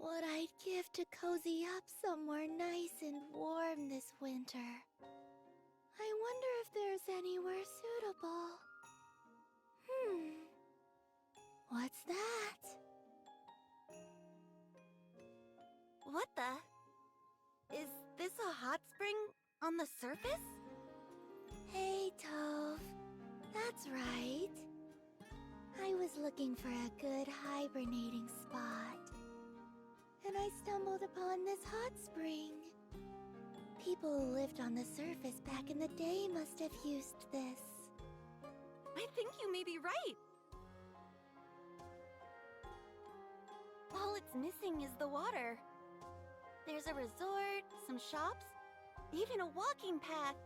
what I'd give to cozy up somewhere nice and warm this winter. I wonder if there's anywhere suitable. What's that? What the? Is this a hot spring on the surface? Hey, Tove. That's right. I was looking for a good hibernating spot. And I stumbled upon this hot spring. People who lived on the surface back in the day must have used this. I think you may be right. All it's missing is the water. There's a resort, some shops, even a walking path.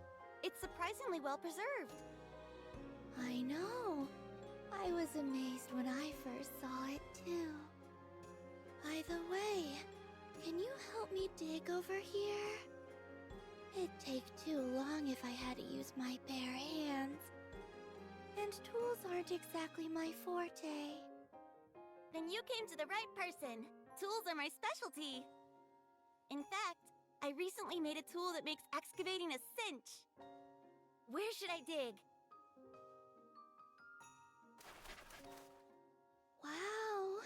It's surprisingly well preserved. I know. I was amazed when I first saw it, too. By the way, can you help me dig over here? It'd take too long if I had to use my bare hands. And tools aren't exactly my forte. Then you came to the right person. Tools are my specialty. In fact, I recently made a tool that makes excavating a cinch. Where should I dig? Wow!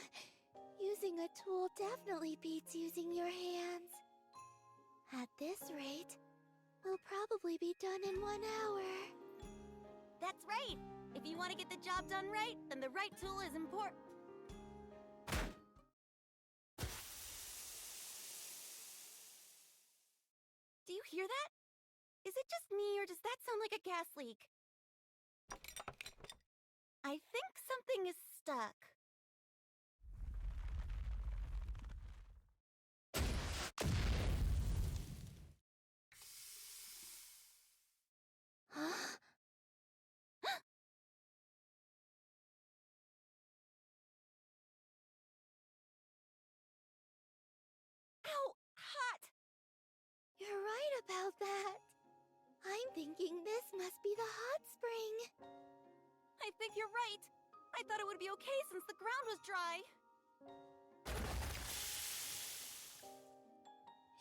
Using a tool definitely beats using your hands. At this rate, we'll probably be done in 1 hour. That's right! If you want to get the job done right, then the right tool is important. Do you hear that? Is it just me, or does that sound like a gas leak? I think something is stuck. Huh? Ow! Hot! You're right about that. I'm thinking this must be the hot spring. I think you're right. I thought it would be okay since the ground was dry.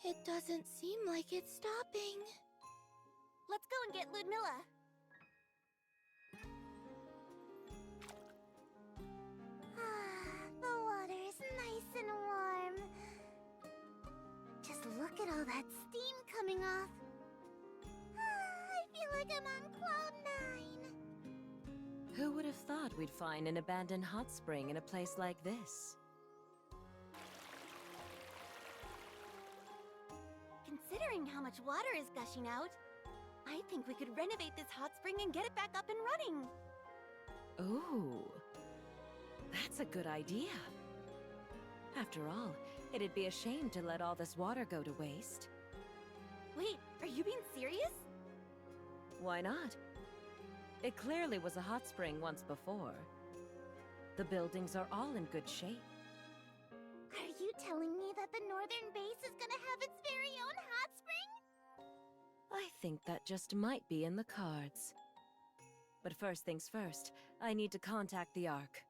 It doesn't seem like it's stopping. Let's go and get Ludmilla. The water is nice and warm. Just look at all that steam coming off. I feel like I'm on cloud 9. Who would have thought we'd find an abandoned hot spring in a place like this? Considering how much water is gushing out, I think we could renovate this hot spring and get it back up and running. Ooh, that's a good idea. After all, it'd be a shame to let all this water go to waste. Wait, are you being serious? Why not? It clearly was a hot spring once before. The buildings are all in good shape. Are you telling me that the northern base is gonna have its very own hot spring? I think that just might be in the cards. But first things first, I need to contact the Ark.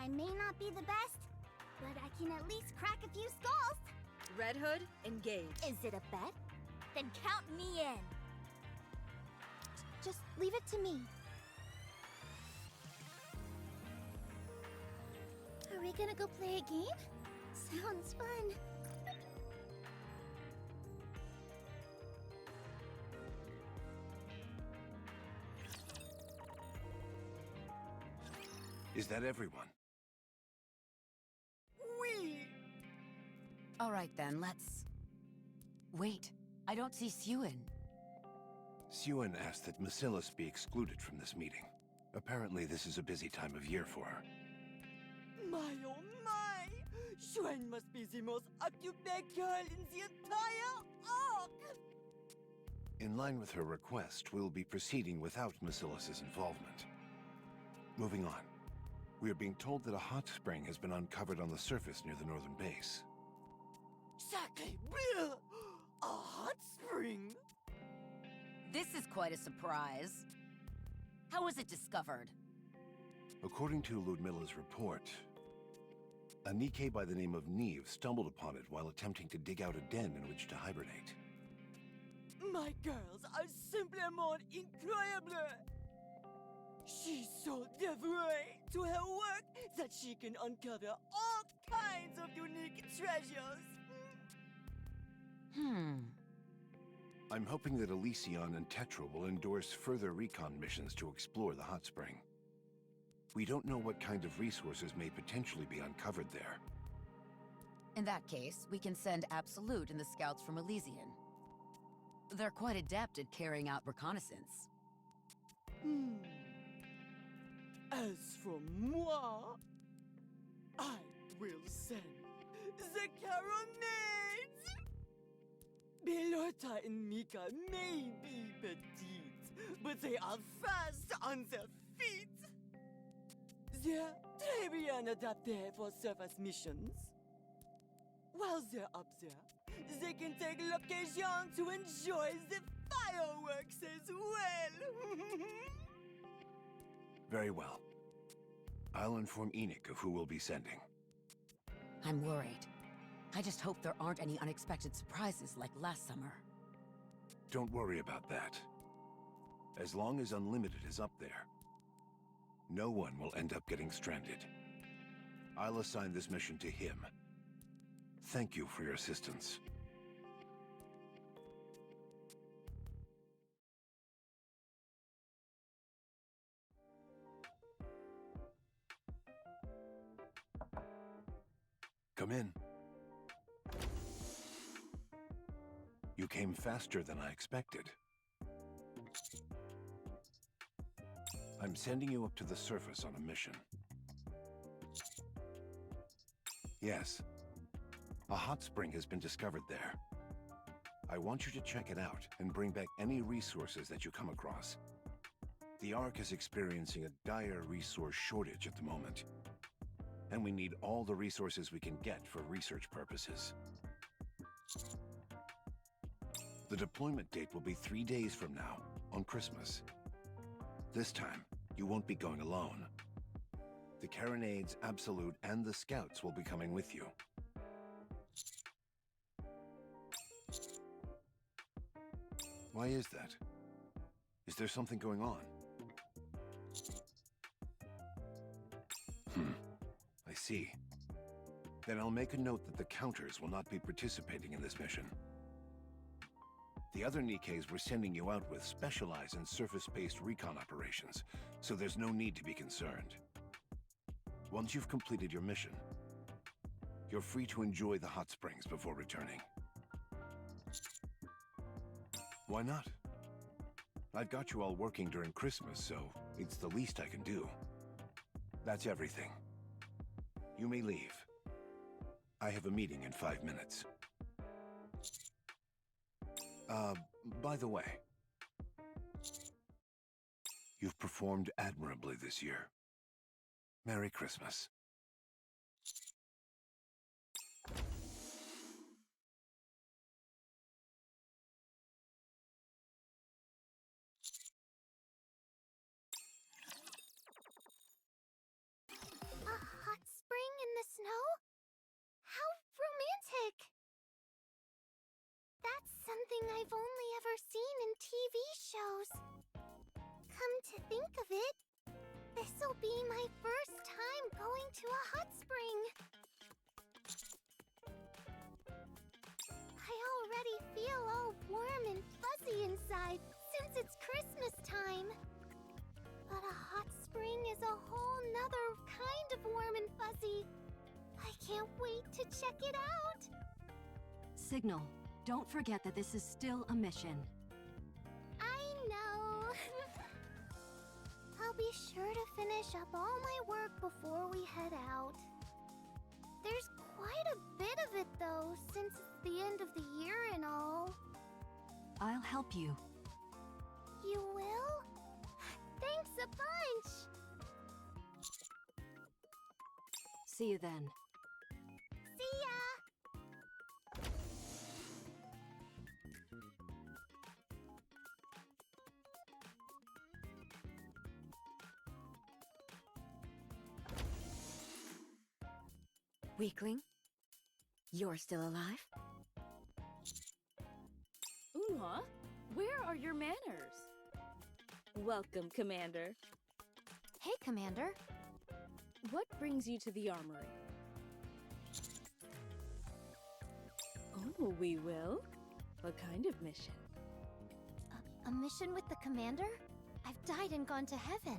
I may not be the best, can at least crack a few skulls. Red Hood, engage. Is it a bet? Then count me in. Just leave it to me. Are we gonna go play a game? Sounds fun. Is that everyone? Whee! All right then, let's... Wait, I don't see Suen. Suen asked that Macillus be excluded from this meeting. Apparently this is a busy time of year for her. My oh my! Suen must be the most occupied girl in the entire arc! In line with her request, we'll be proceeding without Macillus's involvement. Moving on. We are being told that a hot spring has been uncovered on the surface near the northern base. Sacré bleu! A hot spring? This is quite a surprise. How was it discovered? According to Ludmilla's report, a Nikke by the name of Neve stumbled upon it while attempting to dig out a den in which to hibernate. My girls are simplement incroyable! She's so devoted to her work that she can uncover all kinds of unique treasures. I'm hoping that Elysion and Tetra will endorse further recon missions to explore the hot spring. We don't know what kind of resources may potentially be uncovered there. In that case, we can send Absolute and the scouts from Elysian. They're quite adept at carrying out reconnaissance. As for moi, I will send the Caronades! Belota and Mika may be petite, but they are fast on their feet. They're très bien adapted for surface missions. While they're up there, they can take l'occasion to enjoy the fireworks as well. Very well. I'll inform Enoch of who we'll be sending. I'm worried. I just hope there aren't any unexpected surprises like last summer. Don't worry about that. As long as Unlimited is up there, no one will end up getting stranded. I'll assign this mission to him. Thank you for your assistance. Come in. You came faster than I expected. I'm sending you up to the surface on a mission. Yes. A hot spring has been discovered there. I want you to check it out and bring back any resources that you come across. The Ark is experiencing a dire resource shortage at the moment, and we need all the resources we can get for research purposes. The deployment date will be 3 days from now, on Christmas. This time, you won't be going alone. The Caronades, Absolute, and the Scouts will be coming with you. Why is that? Is there something going on? I see. Then I'll make a note that the Counters will not be participating in this mission. The other Nikkes we're sending you out with specialize in surface-based recon operations, so there's no need to be concerned. Once you've completed your mission, you're free to enjoy the hot springs before returning. Why not? I've got you all working during Christmas, so it's the least I can do. That's everything. You may leave. I have a meeting in 5 minutes. By the way, you've performed admirably this year. Merry Christmas. A hot spring in the snow? This'll be my first time going to a hot spring. I already feel all warm and fuzzy inside since it's Christmas time. But a hot spring is a whole nother kind of warm and fuzzy. I can't wait to check it out. Signal, don't forget that this is still a mission. I know. I'll be sure to finish up all my work before we head out. There's quite a bit of it, though, since it's the end of the year and all. I'll help you. You will? Thanks a bunch! See you then. See ya! Weakling? You're still alive? Unhwa, where are your manners? Welcome, Commander. Hey, Commander. What brings you to the armory? Oh, we will? What kind of mission? A mission with the Commander? I've died and gone to heaven.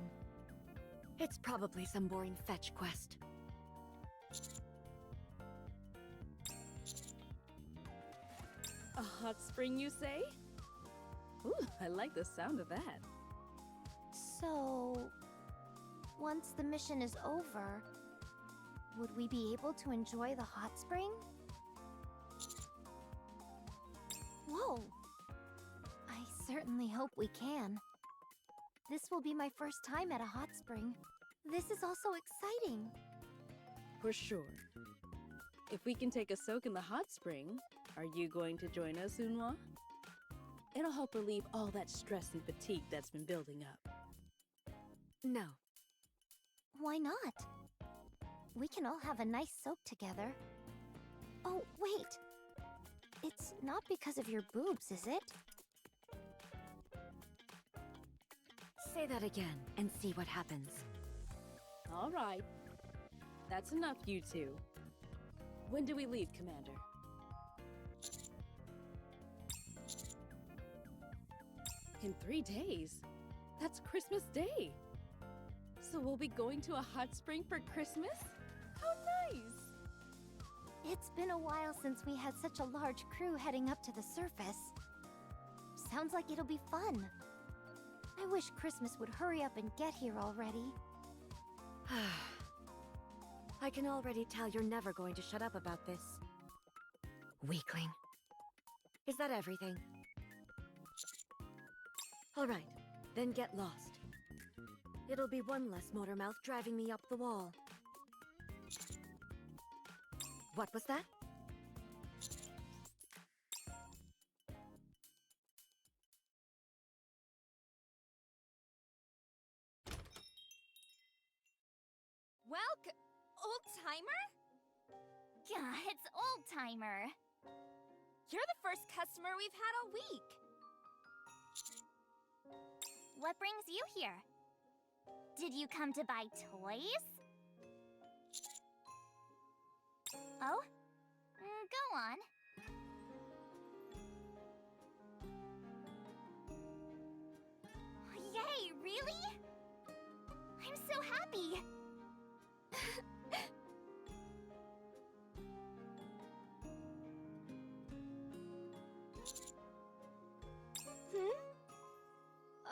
It's probably some boring fetch quest. A hot spring, you say? Ooh, I like the sound of that. So, once the mission is over, would we be able to enjoy the hot spring? Whoa! I certainly hope we can. This will be my first time at a hot spring. This is also exciting. For sure. If we can take a soak in the hot spring, are you going to join us, Unhwa? It'll help relieve all that stress and fatigue that's been building up. No. Why not? We can all have a nice soak together. Oh, wait! It's not because of your boobs, is it? Say that again and see what happens. All right. That's enough, you two. When do we leave, Commander? In 3 days? That's Christmas Day! So we'll be going to a hot spring for Christmas? How nice! It's been a while since we had such a large crew heading up to the surface. Sounds like it'll be fun. I wish Christmas would hurry up and get here already. I can already tell you're never going to shut up about this. Weakling. Is that everything? All right, then get lost. It'll be one less motor mouth driving me up the wall. What was that? Old-timer? Yeah, it's old-timer. You're the first customer we've had all week. What brings you here? Did you come to buy toys? Oh? Go on. Yay, really? I'm so happy!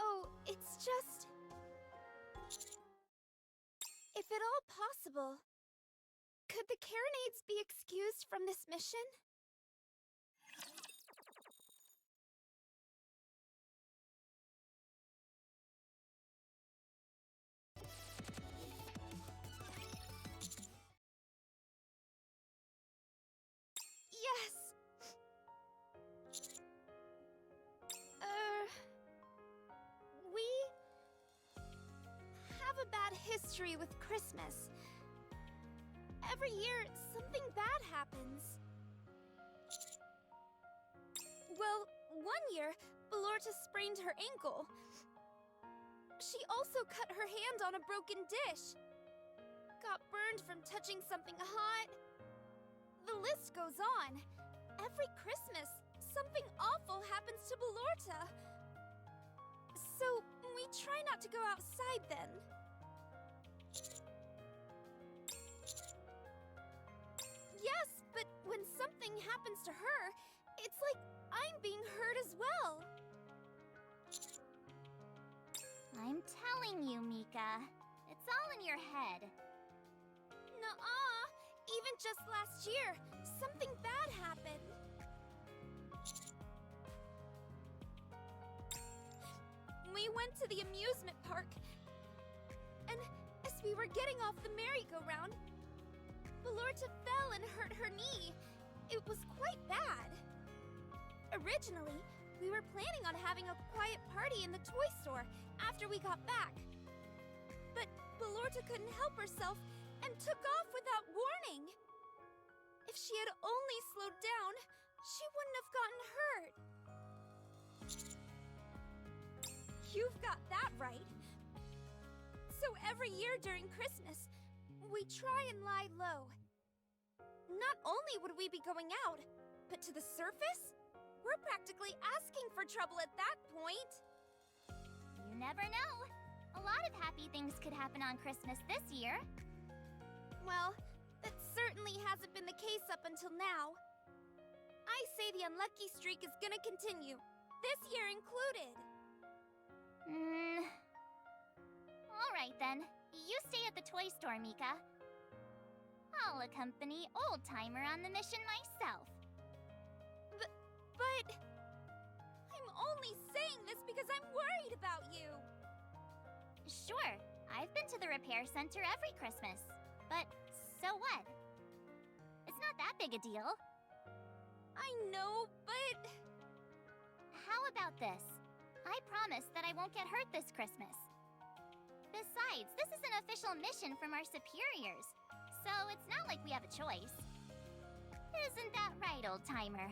Oh, it's just... If at all possible, could the Carronades be excused from this mission? Yes! We have a bad history with Christmas. Every year, something bad happens. Well, one year, Belorta sprained her ankle. She also cut her hand on a broken dish. Got burned from touching something hot. The list goes on. Every Christmas, something awful happens to Belorta. So, we try not to go outside then. Yes, but when something happens to her, it's like I'm being hurt as well. I'm telling you, Mika. It's all in your head. Nuh-uh. Even just last year, something bad happened. We went to the amusement park, and as we were getting off the merry-go-round, Belorta fell and hurt her knee. It was quite bad. Originally, we were planning on having a quiet party in the toy store after we got back. But Belorta couldn't help herself and took off without warning. If she had only slowed down, she wouldn't have gotten hurt. You've got that right. So every year during Christmas, we try and lie low. Not only would we be going out, but to the surface, we're practically asking for trouble at that point. You never know. A lot of happy things could happen on Christmas this year. Well, that certainly hasn't been the case up until now. I say the unlucky streak is gonna continue, this year included. Alright then. You stay at the toy store, Mika. I'll accompany Old Timer on the mission myself. But... I'm only saying this because I'm worried about you. Sure, I've been to the repair center every Christmas. But so what? It's not that big a deal. I know, but... How about this? I promise that I won't get hurt this Christmas. Besides, this is an official mission from our superiors, so it's not like we have a choice. Isn't that right, Old Timer?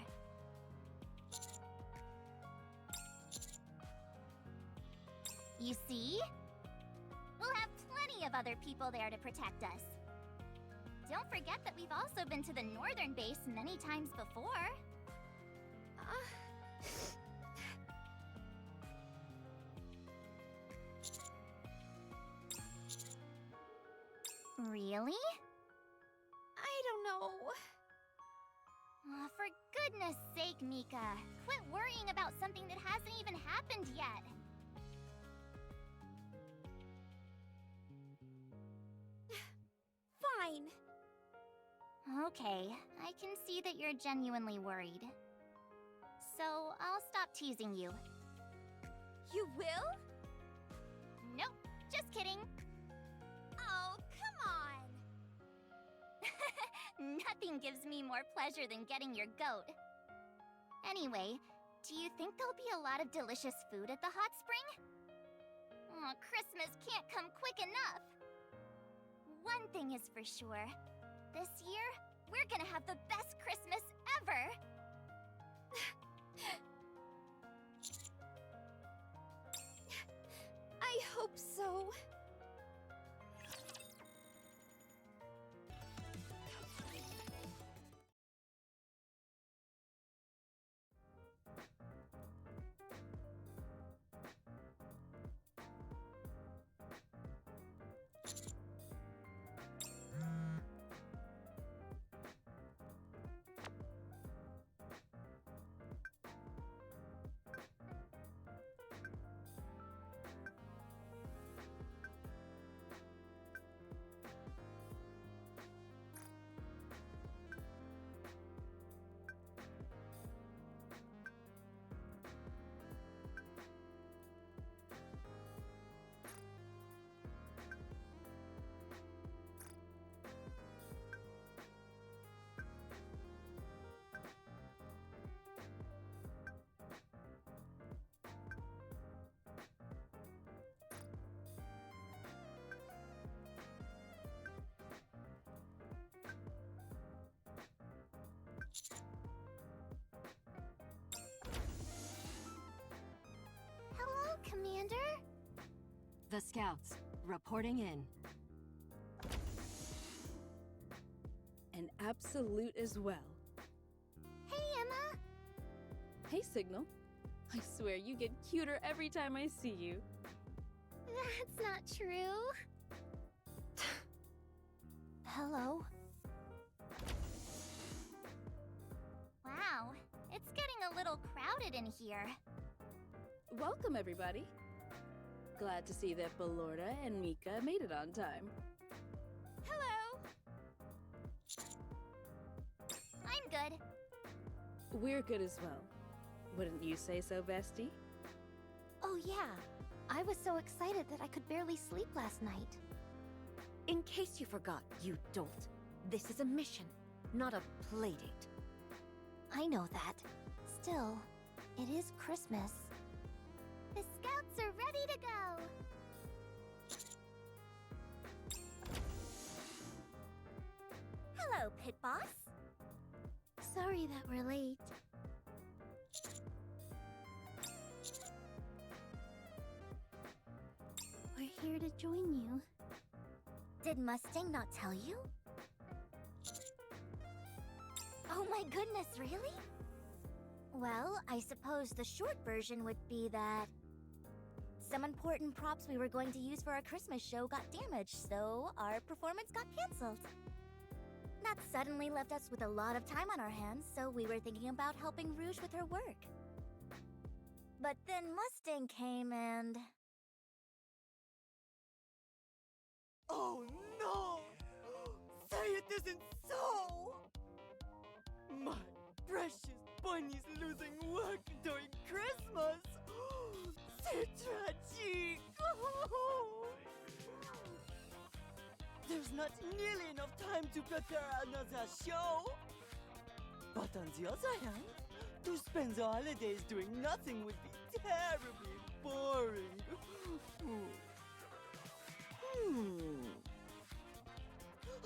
You see? We'll have plenty of other people there to protect us. Don't forget that we've also been to the northern base many times before. Really? I don't know. Oh, for goodness sake, Mika. Quit worrying about something that hasn't even happened yet. Fine. Okay, I can see that you're genuinely worried. So, I'll stop teasing you. You will? Nope, just kidding. Oh, come on. Nothing gives me more pleasure than getting your goat. Anyway, do you think there'll be a lot of delicious food at the hot spring? Oh, Christmas can't come quick enough. One thing is for sure. This year, we're gonna have the best Christmas ever! I hope so. The Scouts, reporting in. An absolute as well. Hey, Emma! Hey, Signal. I swear you get cuter every time I see you. That's not true. Hello? Wow, it's getting a little crowded in here. Welcome, everybody. Glad to see that Ballorta and Mika made it on time. Hello! I'm good. We're good as well. Wouldn't you say so, bestie? Oh yeah, I was so excited that I could barely sleep last night. In case you forgot, you dolt, this is a mission, not a playdate. I know that. Still, it is Christmas. The Scouts are ready to go! Hello, Pit Boss. Sorry that we're late. We're here to join you. Did Mustang not tell you? Oh my goodness, really? Well, I suppose the short version would be that some important props we were going to use for our Christmas show got damaged, so our performance got canceled. That suddenly left us with a lot of time on our hands, so we were thinking about helping Rouge with her work. But then Mustang came and... Oh no! Say it isn't so! My precious bunny's losing work during Christmas! C'est tragique! There's not nearly enough time to prepare another show! But on the other hand, to spend the holidays doing nothing would be terribly boring.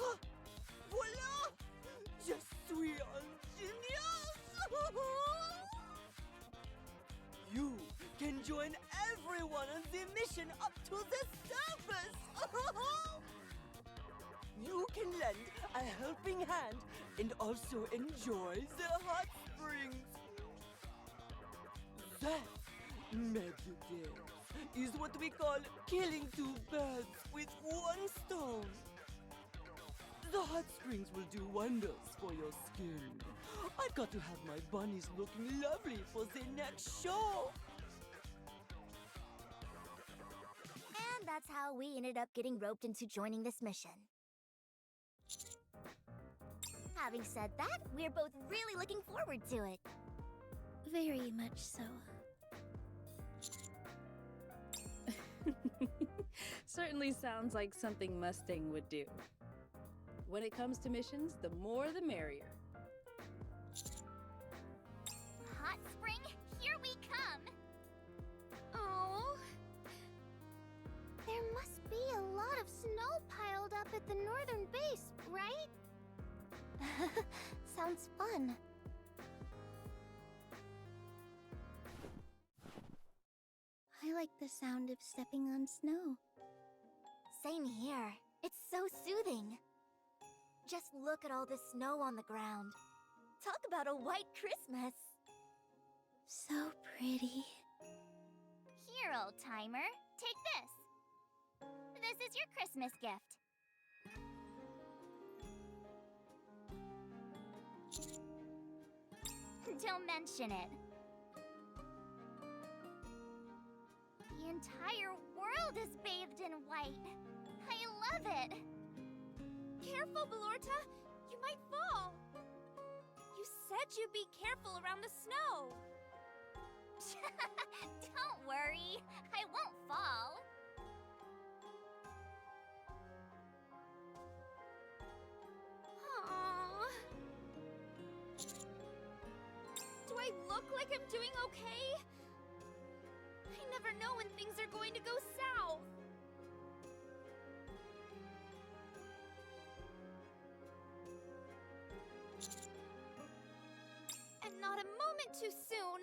Ah, voila! Je suis un genius! You can join everyone on the mission up to the surface! You can lend a helping hand and also enjoy the hot springs. That, mes beautés, is what we call killing two birds with one stone. The hot springs will do wonders for your skin. I've got to have my bunnies looking lovely for the next show. And that's how we ended up getting roped into joining this mission. Having said that, we're both really looking forward to it. Very much so. Certainly sounds like something Mustang would do. When it comes to missions, the more the merrier. Hot spring, here we come! Oh, There must be a lot of snow piled up at the northern base, right? Sounds fun. I like the sound of stepping on snow. Same here. It's so soothing. Just look at all the snow on the ground. Talk about a white Christmas. So pretty. here, old timer. Take this. This is your Christmas gift. Don't mention it. The entire world is bathed in white. I love it. Careful, Ballorta! You might fall! You said you'd be careful around the snow! Don't worry, I won't fall. Aww. Do I look like I'm doing okay? I never know when things are going to go south. And not a moment too soon.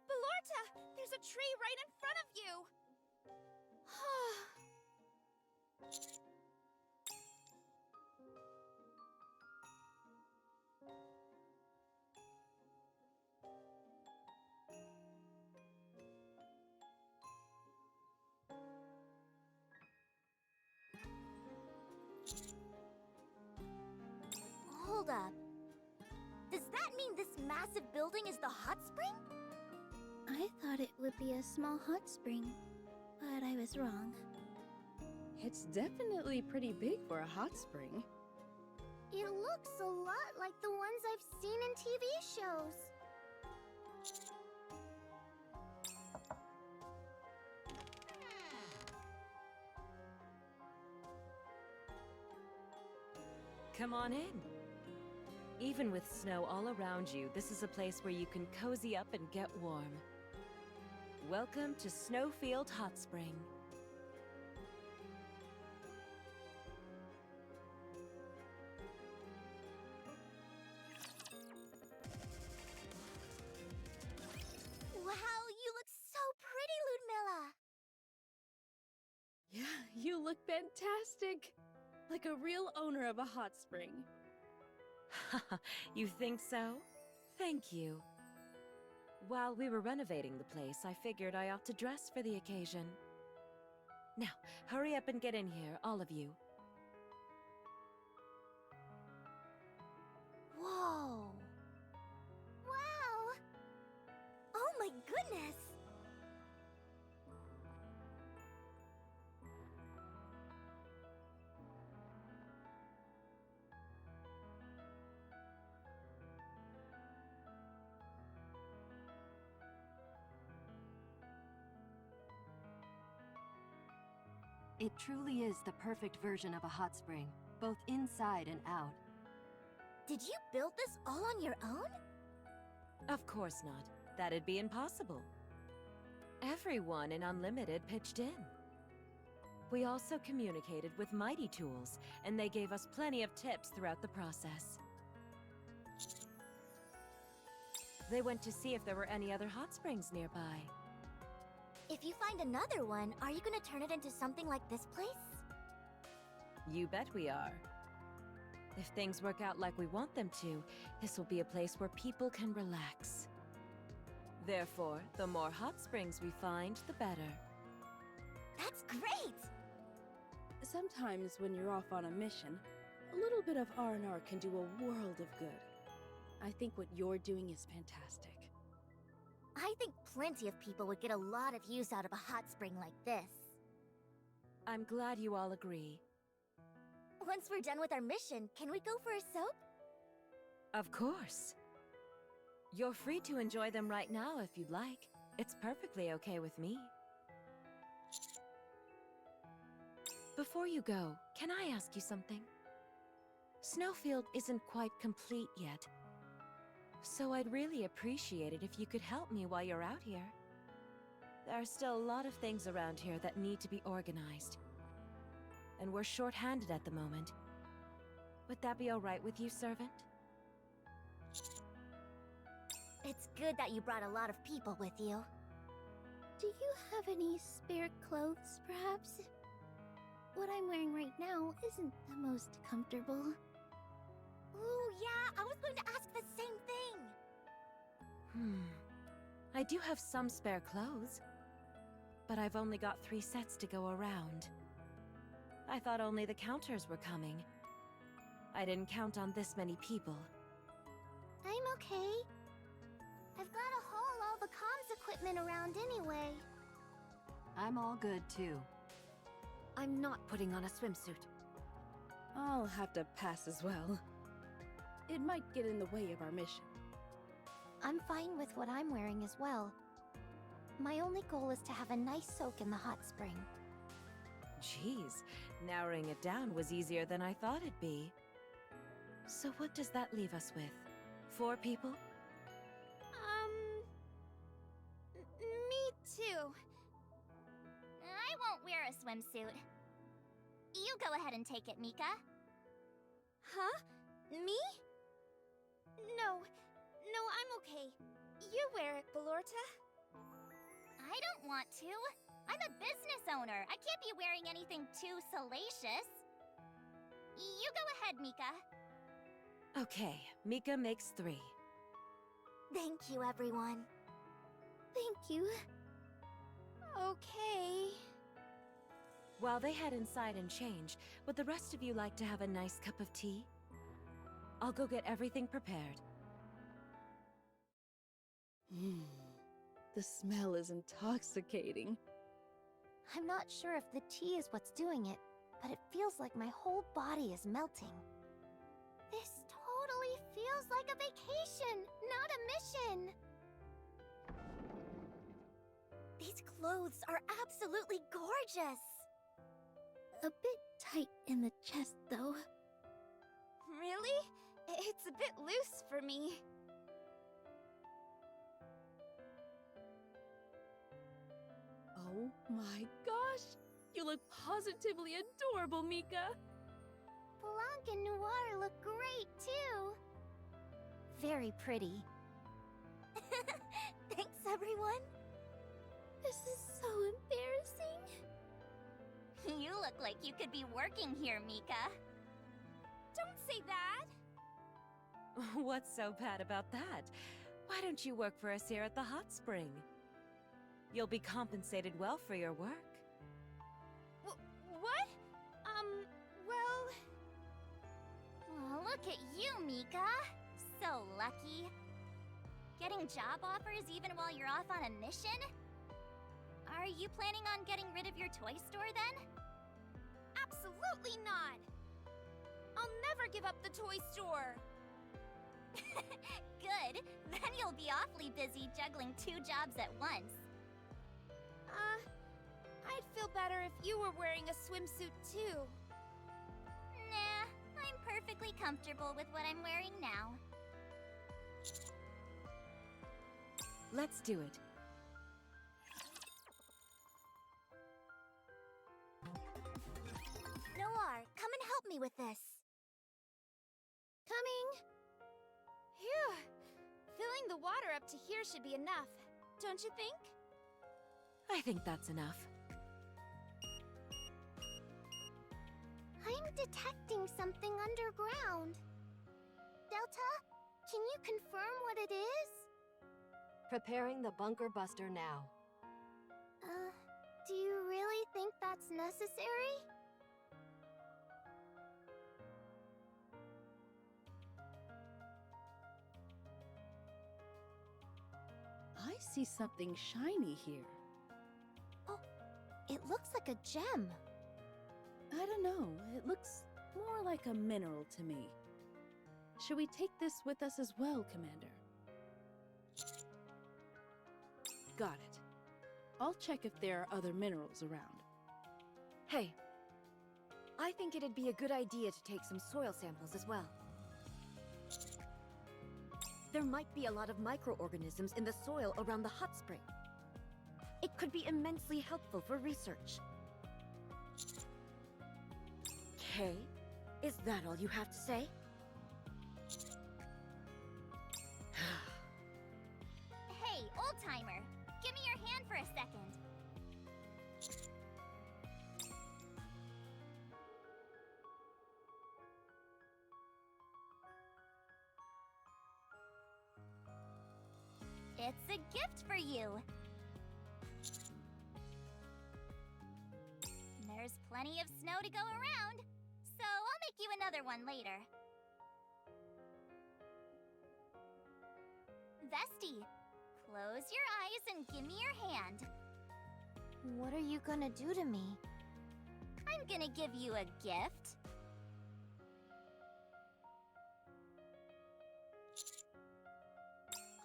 Ballorta! Balorta! There's a tree right in front of you! Hold up. Does that mean this massive building is the hot spring? I thought it would be a small hot spring, but I was wrong. It's definitely pretty big for a hot spring. It looks a lot like the ones I've seen in TV shows. Come on in. Even with snow all around you, this is a place where you can cozy up and get warm. Welcome to Snowfield Hot Spring. Wow, you look so pretty, Ludmilla! Yeah, you look fantastic. Like a real owner of a hot spring. You think so? Thank you. While we were renovating the place, I figured I ought to dress for the occasion. Now, hurry up and get in here, all of you. Whoa! Wow! Oh my goodness! It truly is the perfect version of a hot spring, both inside and out. Did you build this all on your own? Of course not. That'd be impossible. Everyone in Unlimited pitched in. We also communicated with Mighty Tools, and they gave us plenty of tips throughout the process. They went to see if there were any other hot springs nearby. If you find another one, are you gonna turn it into something like this place? You bet we are. If things work out like we want them to, this will be a place where people can relax. Therefore, the more hot springs we find, the better. That's great! Sometimes when you're off on a mission, a little bit of R&R can do a world of good. I think what you're doing is fantastic. I think plenty of people would get a lot of use out of a hot spring like this. I'm glad you all agree. Once we're done with our mission, can we go for a soak? Of course. You're free to enjoy them right now if you'd like. It's perfectly okay with me. Before you go, can I ask you something? Snowfield isn't quite complete yet. So I'd really appreciate it if you could help me while you're out here. There are still a lot of things around here that need to be organized. And we're short-handed at the moment. Would that be all right with you, servant? It's good that you brought a lot of people with you. Do you have any spare clothes, perhaps? What I'm wearing right now isn't the most comfortable. Ooh, yeah, I was going to ask the same thing. I do have some spare clothes. But I've only got 3 sets to go around. I thought only the counters were coming. I didn't count on this many people. I'm okay. I've got to haul all the comms equipment around anyway. I'm all good too. I'm not putting on a swimsuit. I'll have to pass as well. It might get in the way of our mission. I'm fine with what I'm wearing as well. My only goal is to have a nice soak in the hot spring. Jeez, narrowing it down was easier than I thought it'd be. So what does that leave us with? 4 people? Me too. I won't wear a swimsuit. You go ahead and take it, Mika. Huh? Me? No, I'm okay. You wear it, Balorta. I don't want to. I'm a business owner. I can't be wearing anything too salacious. You go ahead, Mika. Okay, Mika makes 3. Thank you, everyone. Thank you. Okay. While they head inside and change, would the rest of you like to have a nice cup of tea? I'll go get everything prepared. The smell is intoxicating. I'm not sure if the tea is what's doing it, but it feels like my whole body is melting. This totally feels like a vacation, not a mission. These clothes are absolutely gorgeous! A bit tight in the chest, though. Really? It's a bit loose for me. Oh my gosh! You look positively adorable, Mika! Blanc and Noir look great, too. Very pretty. Thanks, everyone. This is so embarrassing. You look like you could be working here, Mika. Don't say that! What's so bad about that? Why don't you work for us here at the hot spring? You'll be compensated well for your work. What? Well... Oh, look at you, Mika. So lucky. Getting job offers even while you're off on a mission? Are you planning on getting rid of your toy store then? Absolutely not! I'll never give up the toy store! Good. Then you'll be awfully busy juggling 2 jobs at once. I'd feel better if you were wearing a swimsuit too. Nah, I'm perfectly comfortable with what I'm wearing now. Let's do it. Noir, come and help me with this. Coming! Phew! Filling the water up to here should be enough, don't you think? I think that's enough. I'm detecting something underground. Delta, can you confirm what it is? Preparing the bunker buster now. Do you really think that's necessary? I see something shiny here. Oh, it looks like a gem. I don't know, it looks more like a mineral to me. Should we take this with us as well, Commander? Got it. I'll check if there are other minerals around. Hey, I think it'd be a good idea to take some soil samples as well. There might be a lot of microorganisms in the soil around the hot spring. It could be immensely helpful for research. Okay, is that all you have to say? Hey, old-timer, give me your hand for a second. It's a gift for you. There's plenty of snow to go around, so I'll make you another one later. Vesti, close your eyes and give me your hand. What are you gonna do to me? I'm gonna give you a gift.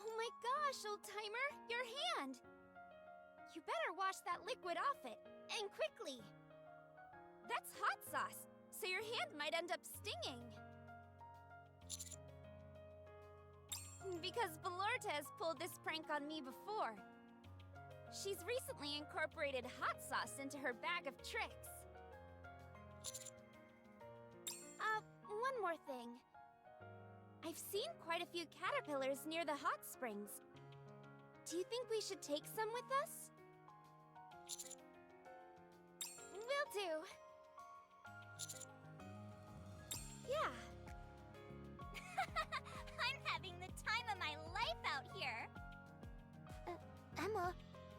Oh my gosh, old-timer, your hand! You better wash that liquid off it, and quickly! That's hot sauce, so your hand might end up stinging. Because Belorta has pulled this prank on me before. She's recently incorporated hot sauce into her bag of tricks. One more thing. I've seen quite a few caterpillars near the hot springs. Do you think we should take some with us? do. Yeah. I'm having the time of my life out here. Emma,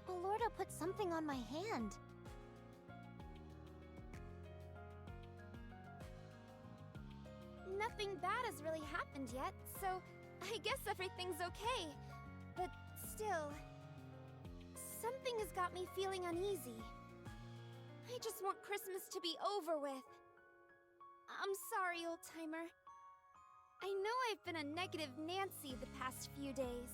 Lorda put something on my hand. Nothing bad has really happened yet, so I guess everything's okay. But still, something has got me feeling uneasy. I just want Christmas to be over with. I'm sorry, old-timer. I know I've been a negative Nancy the past few days.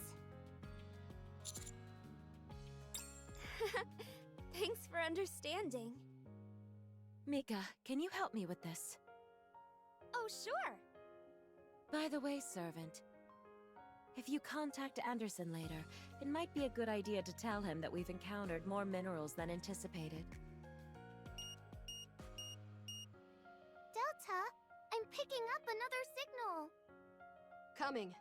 Thanks for understanding. Mika, can you help me with this? Oh, sure. By the way, servant, if you contact Anderson later, it might be a good idea to tell him that we've encountered more minerals than anticipated. Delta, I'm picking up another signal. Coming.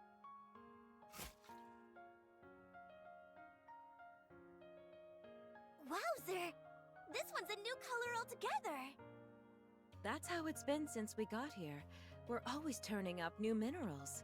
Wowzer! This one's a new color altogether. That's how it's been since we got here. We're always turning up new minerals.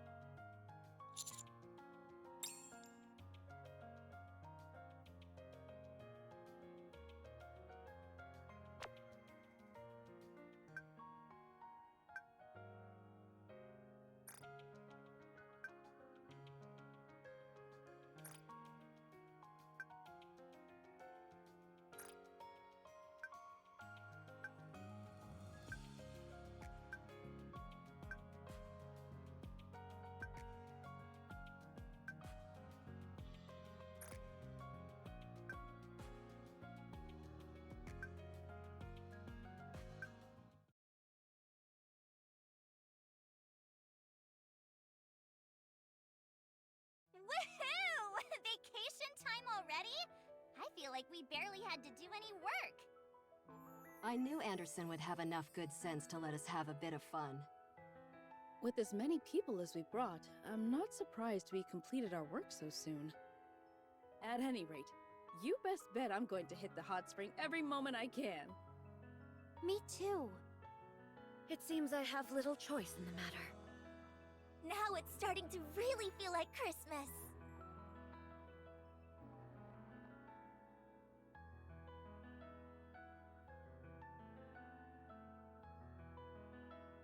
Woohoo! Vacation time already? I feel like we barely had to do any work. I knew Anderson would have enough good sense to let us have a bit of fun. With as many people as we brought, I'm not surprised we completed our work so soon. At any rate, you best bet I'm going to hit the hot spring every moment I can. Me too. It seems I have little choice in the matter. Now it's starting to really feel like Christmas.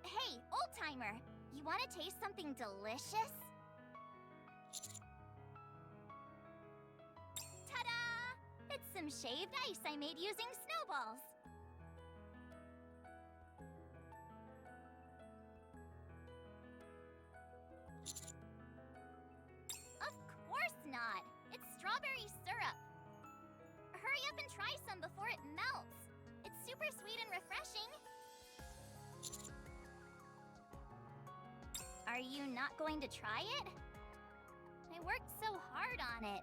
Hey, old-timer! You want to taste something delicious? Ta-da! It's some shaved ice I made using snowballs. Of course not! It's strawberry syrup. Hurry up and try some before it melts. It's super sweet and refreshing. Are you not going to try it? I worked so hard on it.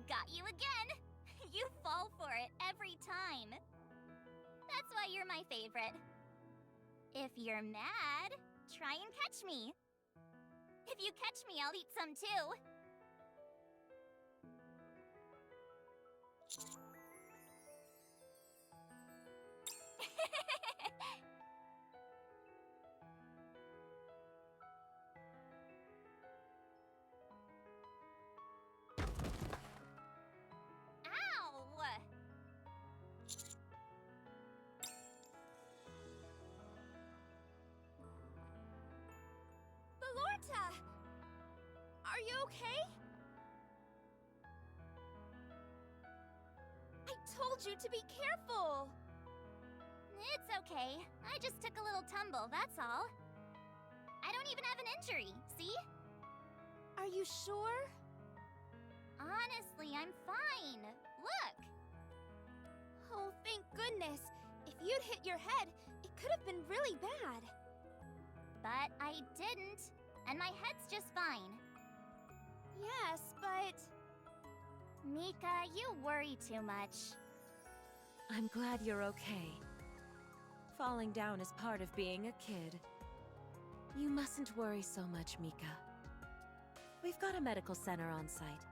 Got you again! You fall for it every time. That's why you're my favorite. If you're mad, try and catch me. If you catch me, I'll eat some too. Ow! Belorta! Are you okay? I told you to be careful! It's okay. I just took a little tumble, that's all. I don't even have an injury, see? Are you sure? Honestly, I'm fine. Look! Oh, thank goodness. If you'd hit your head, it could have been really bad. But I didn't, and my head's just fine. Yes, but... Mika, you worry too much. I'm glad you're okay. Falling down is part of being a kid. You mustn't worry so much, Mika. We've got a medical center on site.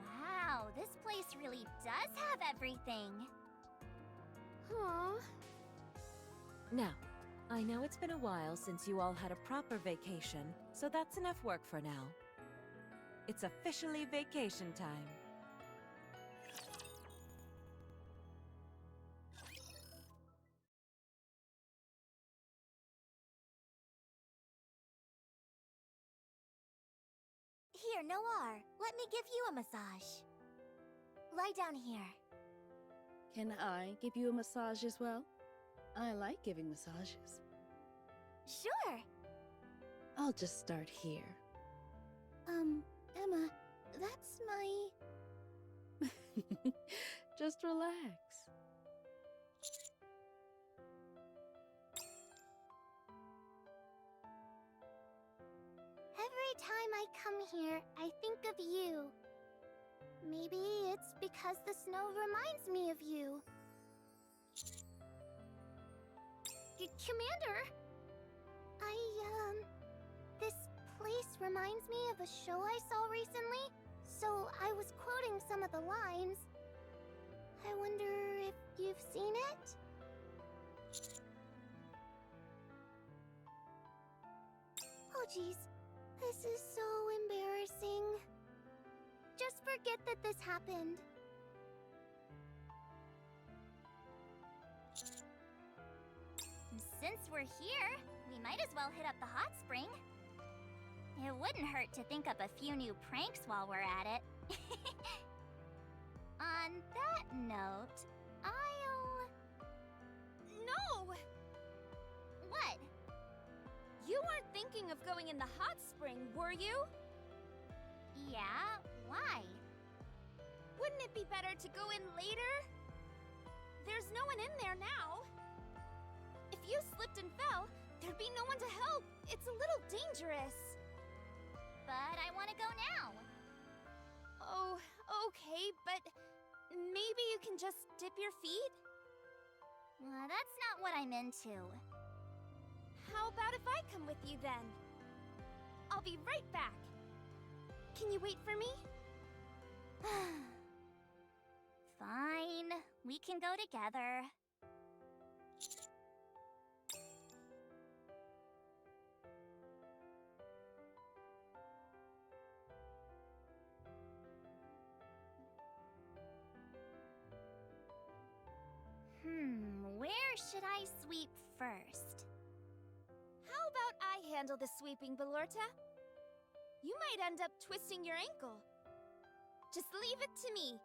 Wow, this place really does have everything. Aww. Now, I know it's been a while since you all had a proper vacation, so that's enough work for now. It's officially vacation time. Here, Noir, let me give you a massage. Lie down here. Can I give you a massage as well? I like giving massages. Sure. I'll just start here. Emma, that's my... Just relax. Every time I come here, I think of you. Maybe it's because the snow reminds me of you. Commander! This place reminds me of a show I saw recently, so I was quoting some of the lines. I wonder if you've seen it? Oh geez, this is so embarrassing. Just forget that this happened. Since we're here, we might as well hit up the hot spring. It wouldn't hurt to think up a few new pranks while we're at it. On that note, No! What? You weren't thinking of going in the hot spring, were you? Yeah, why? Wouldn't it be better to go in later? There's no one in there now. If you slipped and fell, there'd be no one to help. It's a little dangerous. But I want to go now. Oh, okay, but maybe you can just dip your feet? That's not what I'm into. How about if I come with you then? I'll be right back. Can you wait for me? Fine, we can go together. Where should I sweep first? How about I handle the sweeping, Belorta? You might end up twisting your ankle. Just leave it to me.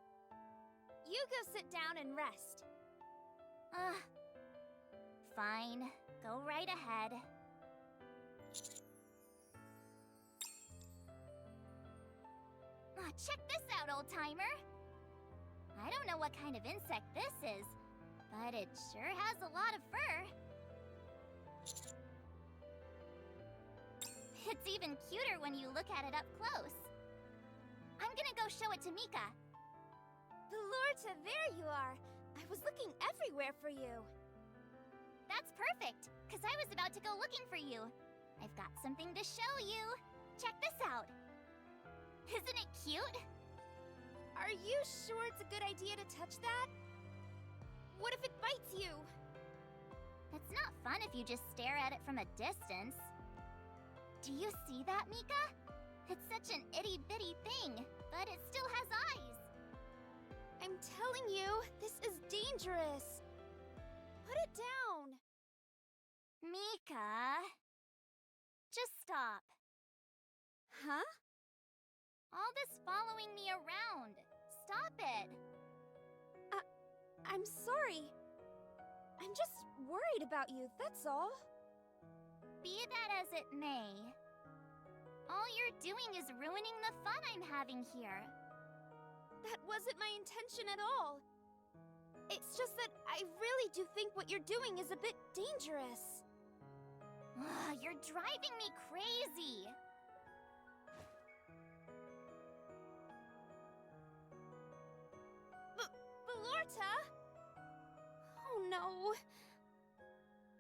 You go sit down and rest. Fine. Go right ahead. Check this out, old-timer! I don't know what kind of insect this is, but it sure has a lot of fur. It's even cuter when you look at it up close. I'm gonna go show it to Mika. Belorta, there you are! I was looking everywhere for you. That's perfect, because I was about to go looking for you. I've got something to show you. Check this out. Isn't it cute? Are you sure it's a good idea to touch that? What if it bites you? It's not fun if you just stare at it from a distance. Do you see that, Mika? It's such an itty-bitty thing, but it still has eyes. I'm telling you, this is dangerous. Put it down. Mika, just stop. Huh? All this following me around. Stop it. I'm sorry. I'm just worried about you, that's all. Be that as it may, all you're doing is ruining the fun I'm having here. That wasn't my intention at all. It's just that I really do think what you're doing is a bit dangerous. You're driving me crazy. Belorta! Oh no.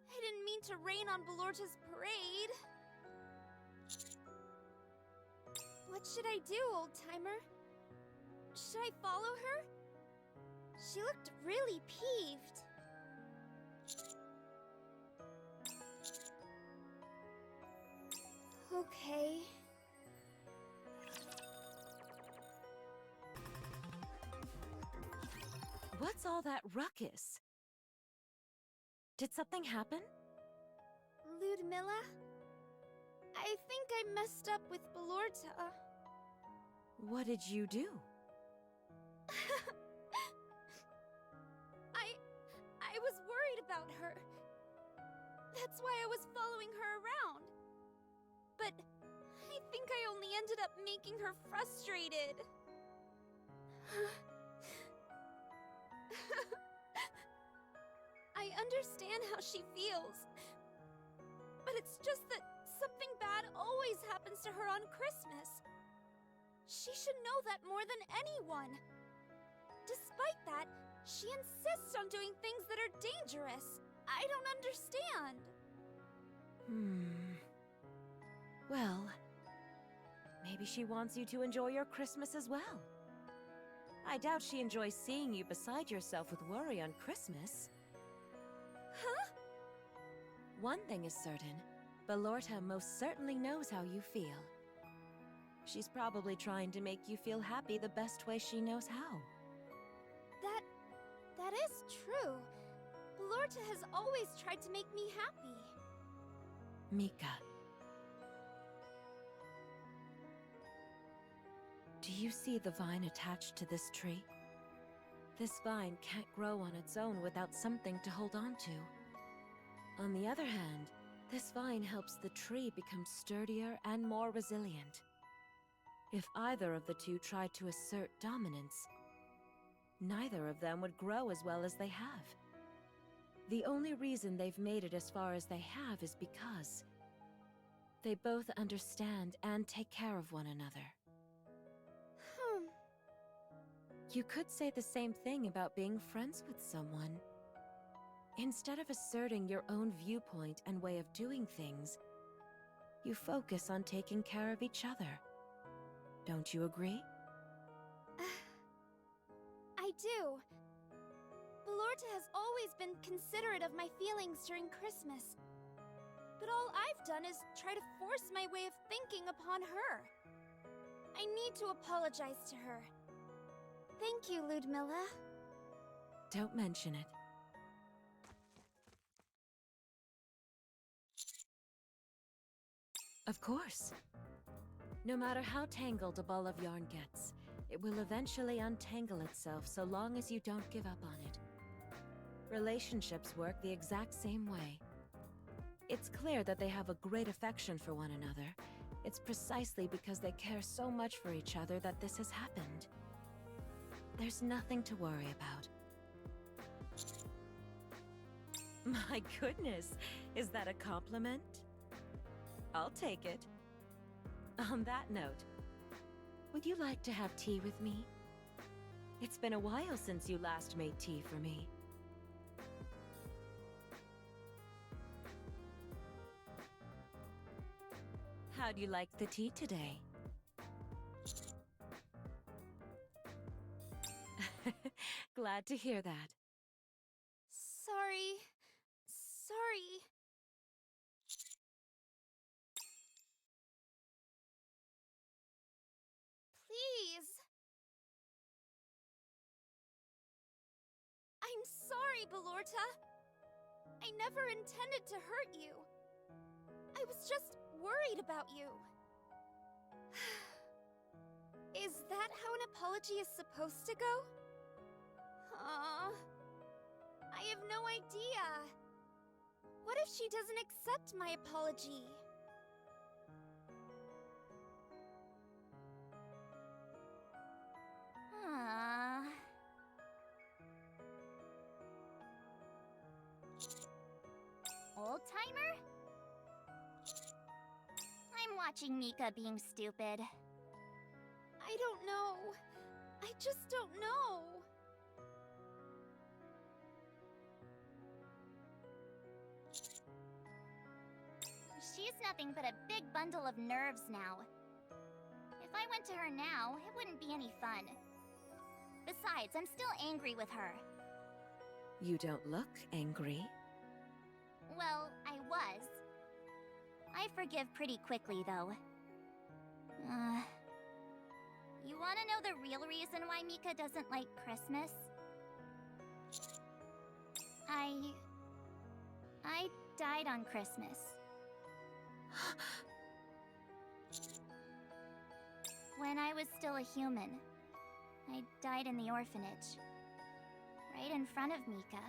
I didn't mean to rain on Belorta's parade. What should I do, old-timer? Should I follow her? She looked really peeved. Okay. What's all that ruckus? Did something happen? Ludmilla? I think I messed up with Belorta. What did you do? I was worried about her. That's why I was following her around. But I think I only ended up making her frustrated. I understand how she feels. But it's just that something bad always happens to her on Christmas. She should know that more than anyone. Despite that, she insists on doing things that are dangerous. I don't understand. Well, maybe she wants you to enjoy your Christmas as well. I doubt she enjoys seeing you beside yourself with worry on Christmas. Huh? One thing is certain, Belorta most certainly knows how you feel. She's probably trying to make you feel happy the best way she knows how. That is true. Belorta has always tried to make me happy. Mika. Do you see the vine attached to this tree? This vine can't grow on its own without something to hold on to. On the other hand, this vine helps the tree become sturdier and more resilient. If either of the two tried to assert dominance, neither of them would grow as well as they have. The only reason they've made it as far as they have is because they both understand and take care of one another. You could say the same thing about being friends with someone. Instead of asserting your own viewpoint and way of doing things, you focus on taking care of each other. Don't you agree? I do. Belorta has always been considerate of my feelings during Christmas. But all I've done is try to force my way of thinking upon her. I need to apologize to her. Thank you, Ludmilla. Don't mention it. Of course. No matter how tangled a ball of yarn gets, it will eventually untangle itself so long as you don't give up on it. Relationships work the exact same way. It's clear that they have a great affection for one another. It's precisely because they care so much for each other that this has happened. There's nothing to worry about. My goodness, is that a compliment? I'll take it. On that note, would you like to have tea with me? It's been a while since you last made tea for me. How'd you like the tea today? Glad to hear that. Sorry. Please. I'm sorry, Belorta. I never intended to hurt you. I was just worried about you. Is that how an apology is supposed to go? I have no idea. What if she doesn't accept my apology? Old-timer? I'm watching Nikke being stupid. I don't know. I just don't know. She's nothing but a big bundle of nerves now. If I went to her now, it wouldn't be any fun. Besides, I'm still angry with her. You don't look angry. Well, I was. I forgive pretty quickly, though. You wanna know the real reason why Mika doesn't like Christmas? I died on Christmas. When I was still a human. I died in the orphanage. Right in front of Mika.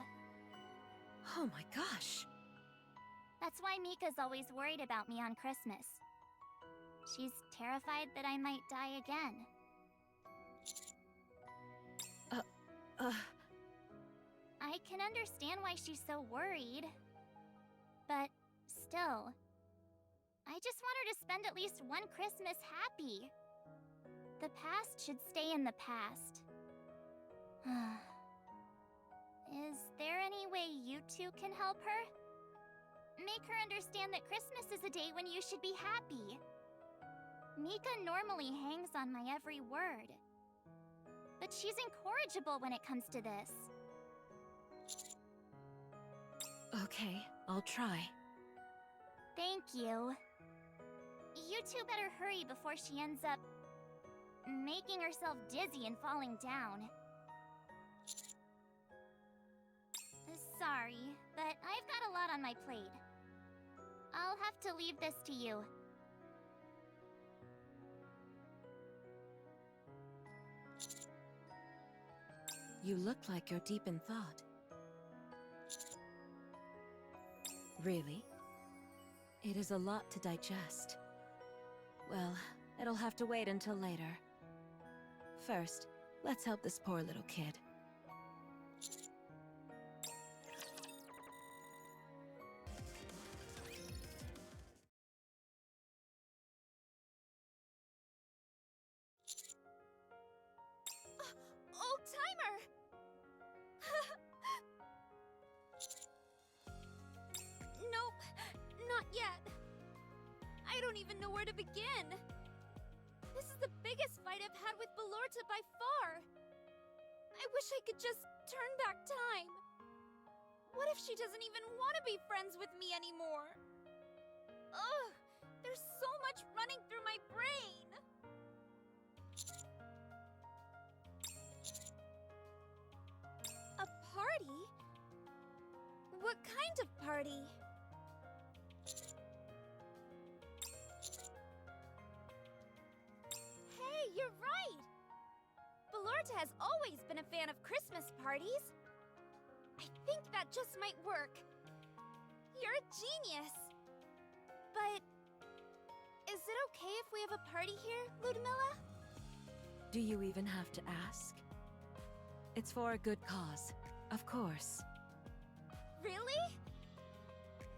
Oh my gosh. That's why Mika's always worried about me on Christmas. She's terrified that I might die again. I can understand why she's so worried. But still, I just want her to spend at least one Christmas happy. The past should stay in the past. Is there any way you two can help her? Make her understand that Christmas is a day when you should be happy. Mika normally hangs on my every word. But she's incorrigible when it comes to this. Okay, I'll try. Thank you. You two better hurry before she ends up making herself dizzy and falling down. Sorry, but I've got a lot on my plate. I'll have to leave this to you. You look like you're deep in thought. Really? It is a lot to digest. Well, it'll have to wait until later. First, let's help this poor little kid. Oh, timer! Nope, not yet. I don't even know where to begin. This is the biggest fight I've had with Belorta by far. I wish I could just turn back time. What if she doesn't even want to be friends with me anymore? Ugh, there's so much running through my brain. A party? What kind of party? Hey, you're right! Belorta has always been a fan of Christmas parties. I think that just might work. You're a genius. But is it okay if we have a party here, Ludmilla? Do you even have to ask? It's for a good cause, of course. Really?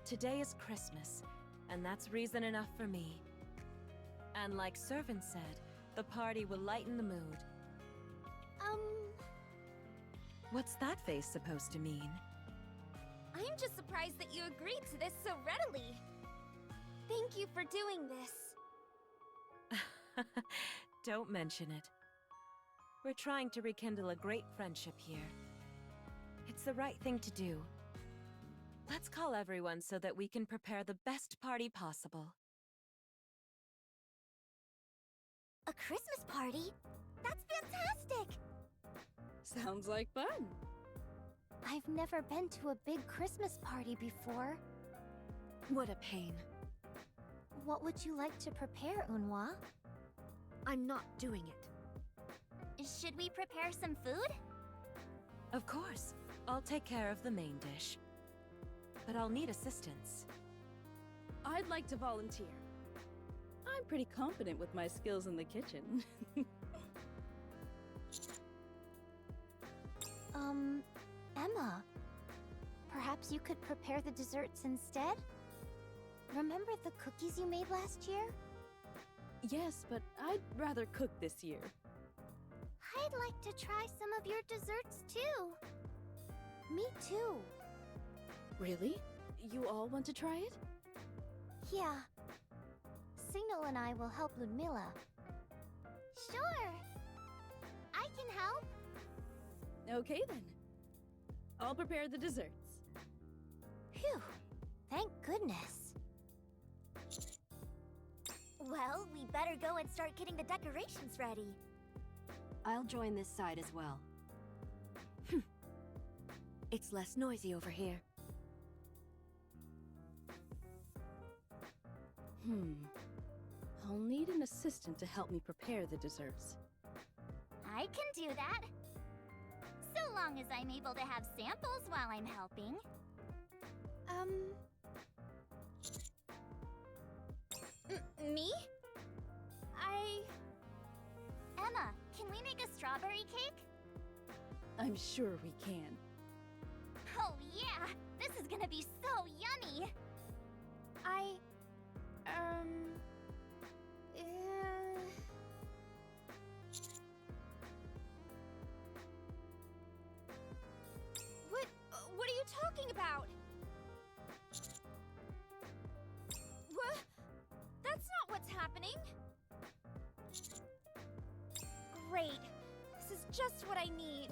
Today is Christmas, and that's reason enough for me. And like Servant said, the party will lighten the mood. What's that face supposed to mean? I'm just surprised that you agreed to this so readily. Thank you for doing this. Don't mention it. We're trying to rekindle a great friendship here. It's the right thing to do. Let's call everyone so that we can prepare the best party possible. A Christmas party? That's fantastic! Sounds like fun. I've never been to a big Christmas party before. What a pain. What would you like to prepare, Unhwa? I'm not doing it. Should we prepare some food? Of course. I'll take care of the main dish. But I'll need assistance. I'd like to volunteer. I'm pretty confident with my skills in the kitchen. Emma. Perhaps you could prepare the desserts instead? Remember the cookies you made last year? Yes, but I'd rather cook this year. I'd like to try some of your desserts too. Me too. Really? You all want to try it? Yeah. Signal and I will help Ludmilla. Sure. I can help. Okay then. I'll prepare the desserts. Phew. Thank goodness. Well, we better go and start getting the decorations ready. I'll join this side as well. It's less noisy over here. I'll need an assistant to help me prepare the desserts. I can do that. So long as I'm able to have samples while I'm helping. Me? Emma, can we make a strawberry cake? I'm sure we can. Oh yeah! This is gonna be so yummy! What are you talking about? What? That's not what's happening! Great. This is just what I need.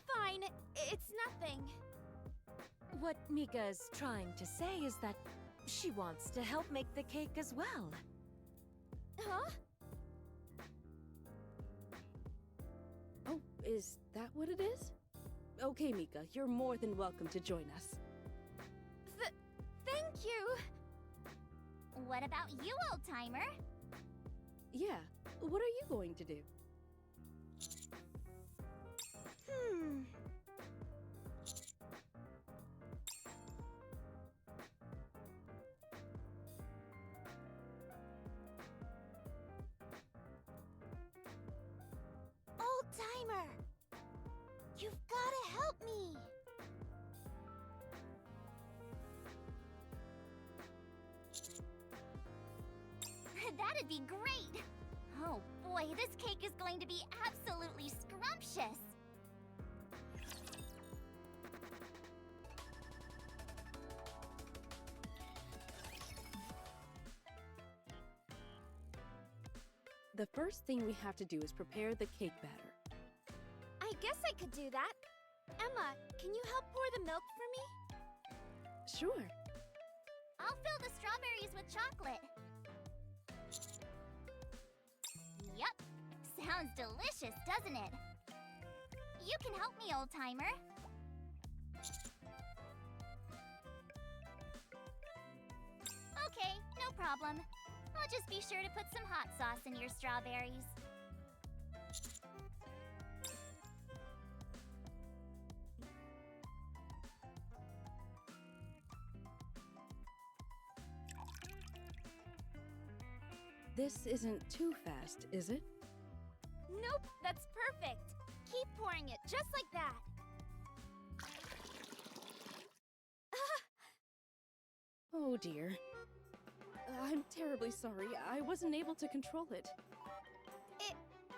Fine, it's nothing. What Mika is trying to say is that she wants to help make the cake as well. Huh? Oh, is that what it is? Okay, Mika, you're more than welcome to join us. Thank you! What about you, old-timer? Yeah, what are you going to do? Old-timer! You've gotta help me! That'd be great! Oh boy, this cake is going to be absolutely scrumptious! The first thing we have to do is prepare the cake batter. I guess I could do that. Emma, can you help pour the milk for me? Sure. I'll fill the strawberries with chocolate. Yup. Sounds delicious, doesn't it? You can help me, old-timer. Okay, no problem. I'll just be sure to put some hot sauce in your strawberries. This isn't too fast, is it? Nope, that's perfect. Keep pouring it just like that. Oh dear. I'm terribly sorry. I wasn't able to control it.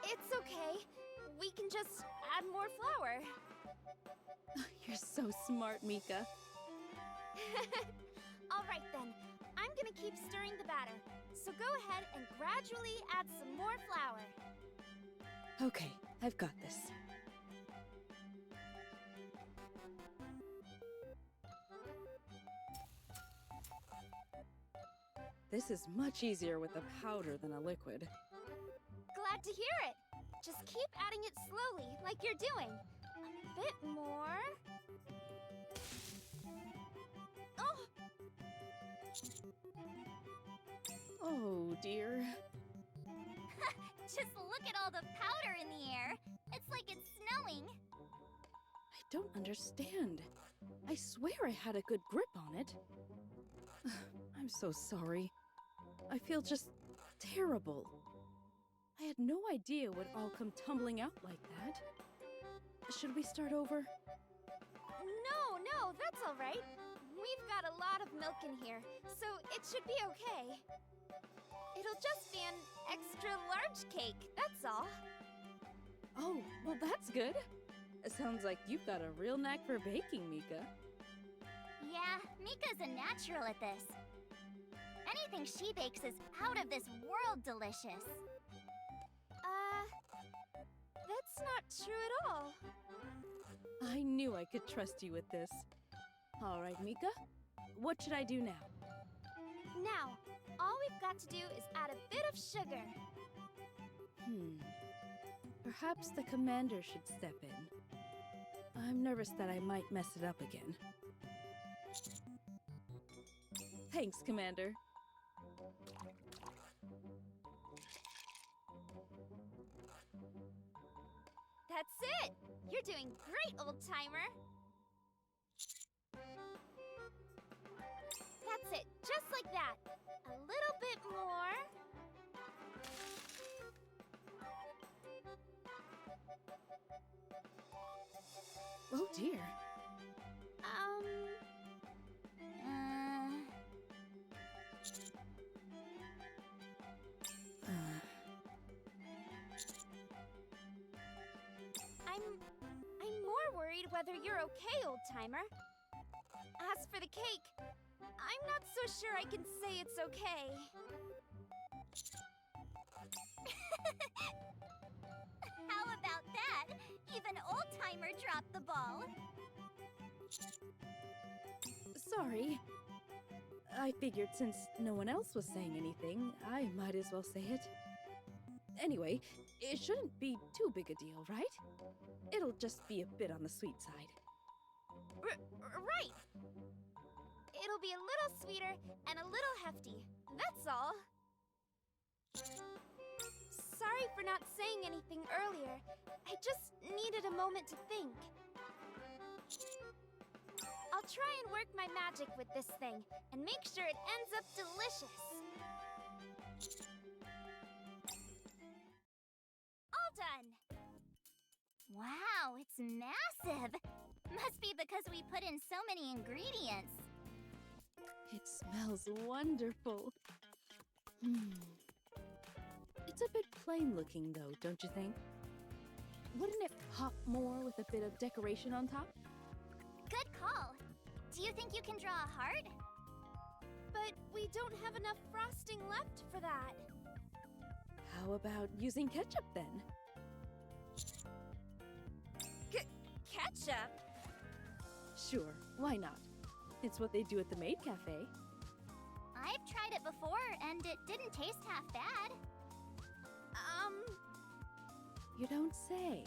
It's okay. We can just add more flour. You're so smart, Mika. All right then. I'm gonna keep stirring the batter. So go ahead and gradually add some more flour. Okay, I've got this. This is much easier with a powder than a liquid. Glad to hear it. Just keep adding it slowly, like you're doing. A bit more. Oh! Oh dear. Just look at all the powder in the air. It's like it's snowing. I don't understand. I swear I had a good grip on it. I'm so sorry. I feel just terrible. I had no idea it would all come tumbling out like that. Should we start over? No, that's all right. We've got a lot of milk in here, so it should be okay. It'll just be an extra large cake, that's all. Oh, well that's good. It sounds like you've got a real knack for baking, Mika. Yeah, Mika's a natural at this. Anything she bakes is out of this world delicious. That's not true at all. I knew I could trust you with this. All right, Mika. What should I do now? Now, all we've got to do is add a bit of sugar. Perhaps the commander should step in. I'm nervous that I might mess it up again. Thanks, Commander. That's it! You're doing great, old-timer! That's it, just like that. A little bit more. Oh dear. I'm more worried whether you're okay, old-timer. As for the cake, I'm not so sure I can say it's okay. How about that? Even old-timer dropped the ball. Sorry. I figured since no one else was saying anything, I might as well say it. Anyway, it shouldn't be too big a deal, right? It'll just be a bit on the sweet side. Right! It'll be a little sweeter and a little hefty. That's all. Sorry for not saying anything earlier. I just needed a moment to think. I'll try and work my magic with this thing and make sure it ends up delicious. All done! Wow, it's massive. Must be because we put in so many ingredients. It smells wonderful. It's a bit plain looking though, don't you think? Wouldn't it pop more with a bit of decoration on top? Good call. Do you think you can draw a heart? But we don't have enough frosting left for that. How about using ketchup then? Ketchup? Sure, why not? It's what they do at the Maid Cafe. I've tried it before, and it didn't taste half bad. You don't say.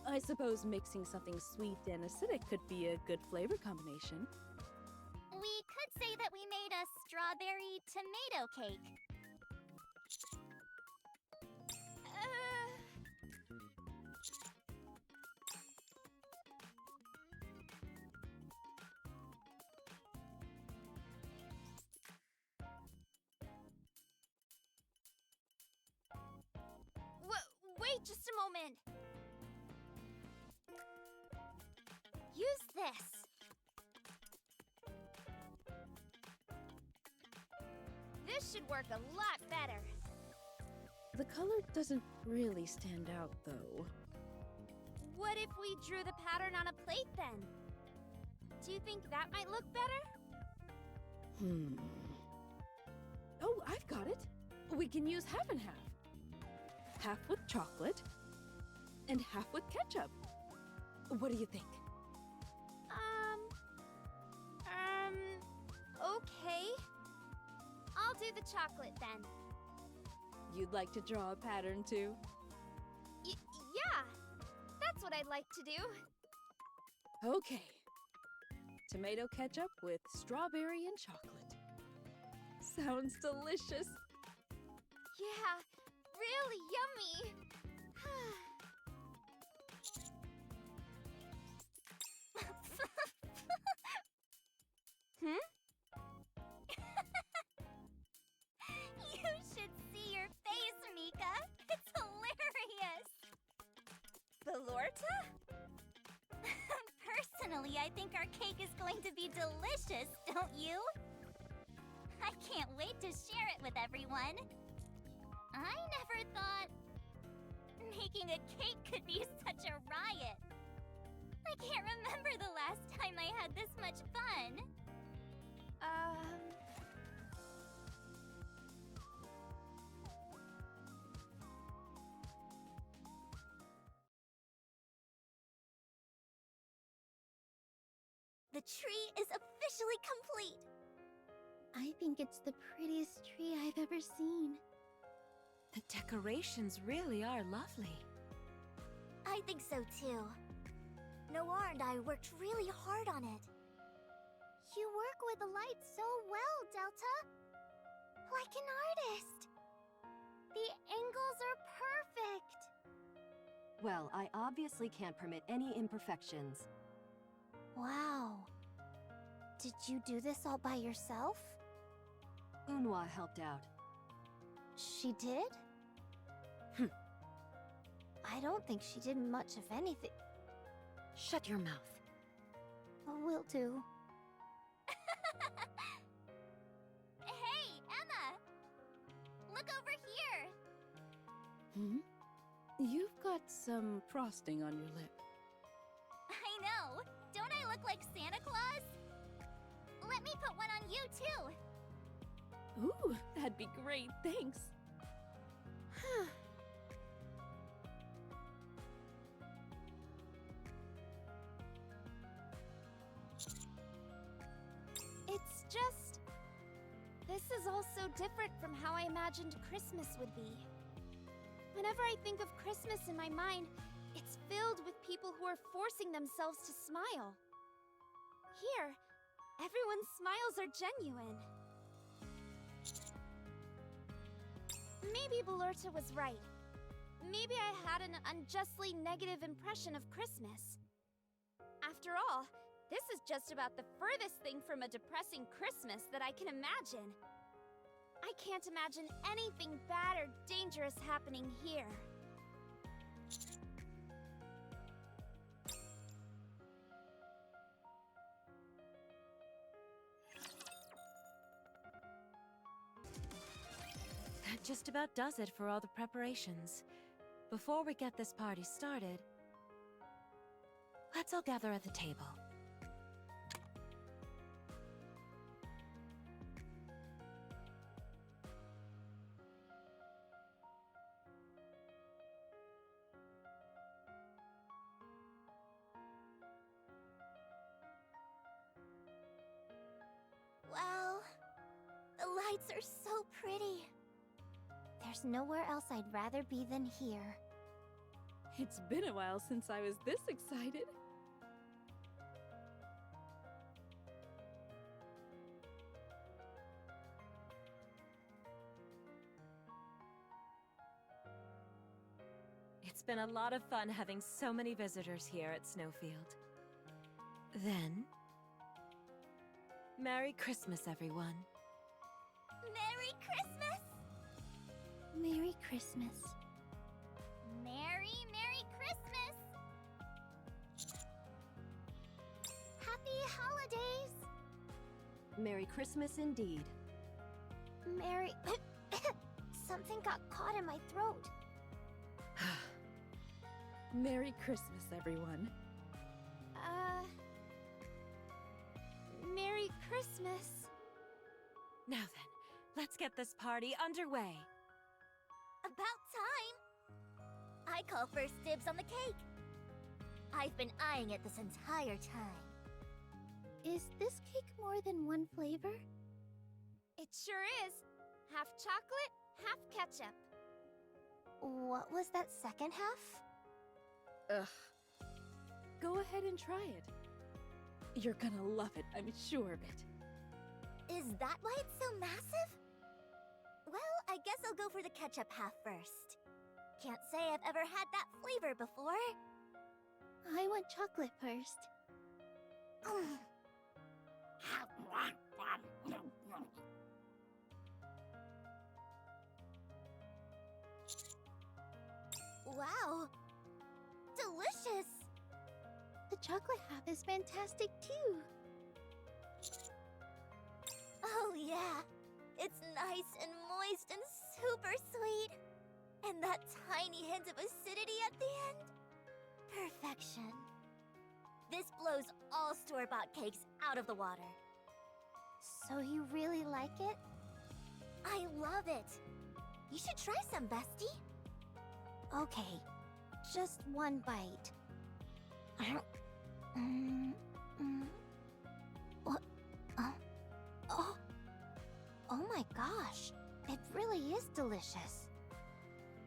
I suppose mixing something sweet and acidic could be a good flavor combination. We could say that we made a strawberry tomato cake. Wait just a moment. Use this. This should work a lot better. The color doesn't really stand out though. What if we drew the pattern on a plate then? Do you think that might look better? Oh, I've got it. We can use half and half. Half with chocolate, and half with ketchup. What do you think? Okay. I'll do the chocolate then. You'd like to draw a pattern too? Yeah, that's what I'd like to do. Okay. Tomato ketchup with strawberry and chocolate. Sounds delicious. Yeah, really yummy. You should see your face, Mika. It's hilarious. Belorta? Personally, I think our cake is going to be delicious, don't you? I can't wait to share it with everyone. I never thought making a cake could be such a riot. I can't remember the last time I had this much fun. The tree is officially complete! I think it's the prettiest tree I've ever seen. The decorations really are lovely. I think so too. Noir and I worked really hard on it. You work with the light so well, Delta. Like an artist. The angles are perfect. Well, I obviously can't permit any imperfections. Wow. Did you do this all by yourself? Unwa helped out. She did? I don't think she did much of anything. Shut your mouth. Will do. Hey, Emma! Look over here! Hmm? You've got some frosting on your lip. I know! Don't I look like Santa Claus? Let me put one on you too! Ooh, that'd be great, thanks. It's just... This is all so different from how I imagined Christmas would be. Whenever I think of Christmas in my mind, it's filled with people who are forcing themselves to smile. Here, everyone's smiles are genuine. Maybe Belurta was right. Maybe I had an unjustly negative impression of Christmas. After all, this is just about the furthest thing from a depressing Christmas that I can imagine. I can't imagine anything bad or dangerous happening here. That just about does it for all the preparations. Before we get this party started, let's all gather at the table. Wow, the lights are so pretty. There's nowhere else I'd rather be than here. It's been a while since I was this excited. It's been a lot of fun having so many visitors here at Snowfield. Then, Merry Christmas, everyone. Merry Christmas! Merry Christmas. Merry Christmas! Happy holidays! Merry Christmas indeed. Merry... Something got caught in my throat. Merry Christmas, everyone. Merry Christmas. Now then, let's get this party underway. About time! I call first dibs on the cake. I've been eyeing it this entire time. Is this cake more than one flavor? It sure is. Half chocolate, half ketchup. What was that second half? Ugh. Go ahead and try it. You're gonna love it, I'm sure of it. Is that why it's so massive? Well, I guess I'll go for the ketchup half first. Can't say I've ever had that flavor before. I want chocolate first. Wow! Delicious! The chocolate half is fantastic too. Oh yeah! It's nice and moist and super sweet! And that tiny hint of acidity at the end? Perfection. This blows all store-bought cakes out of the water. So you really like it? I love it! You should try some, bestie. Okay, just one bite. is delicious.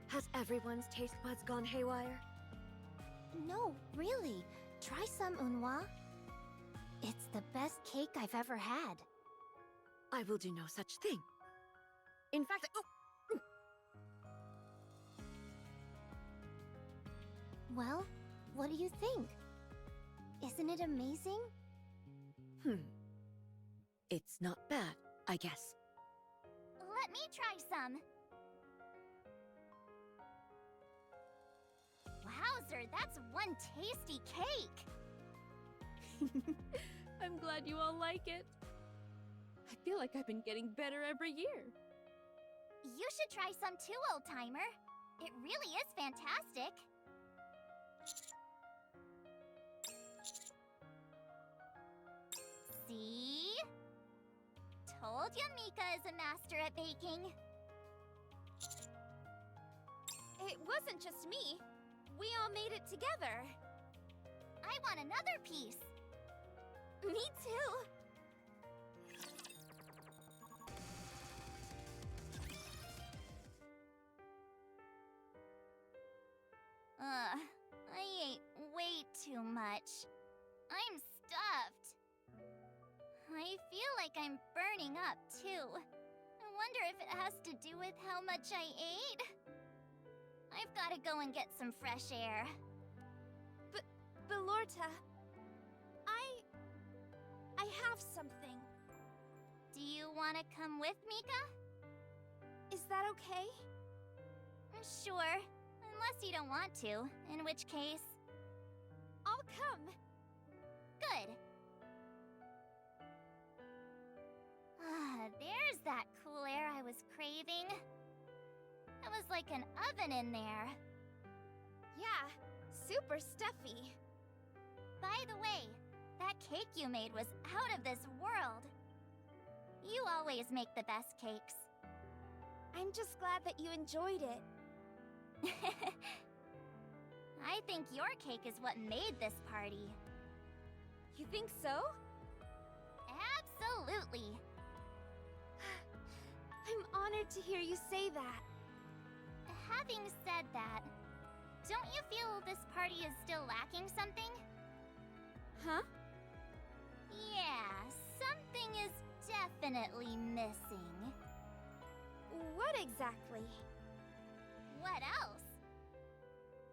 Has everyone's taste buds gone haywire? No, really. Try some, Unwa. It's the best cake I've ever had. I will do no such thing. In fact, Well, what do you think? Isn't it amazing? It's not bad, I guess. Let me try some. Wowzer, that's one tasty cake! I'm glad you all like it. I feel like I've been getting better every year. You should try some too, old-timer. It really is fantastic. See? Told ya Mika is a master at baking. It wasn't just me. We all made it together. I want another piece. Me too. I ate way too much. I'm stuffed. I feel like I'm burning up, too. I wonder if it has to do with how much I ate? I've gotta go and get some fresh air. Belorta, I have something. Do you want to come with, Mika? Is that okay? Sure, unless you don't want to, in which case... I'll come. Good. There's that cool air I was craving. It was like an oven in there. Yeah, super stuffy. By the way, that cake you made was out of this world. You always make the best cakes. I'm just glad that you enjoyed it. I think your cake is what made this party. You think so? Absolutely. I'm honored to hear you say that. Having said that, don't you feel this party is still lacking something? Huh? Yeah, something is definitely missing. What exactly? What else?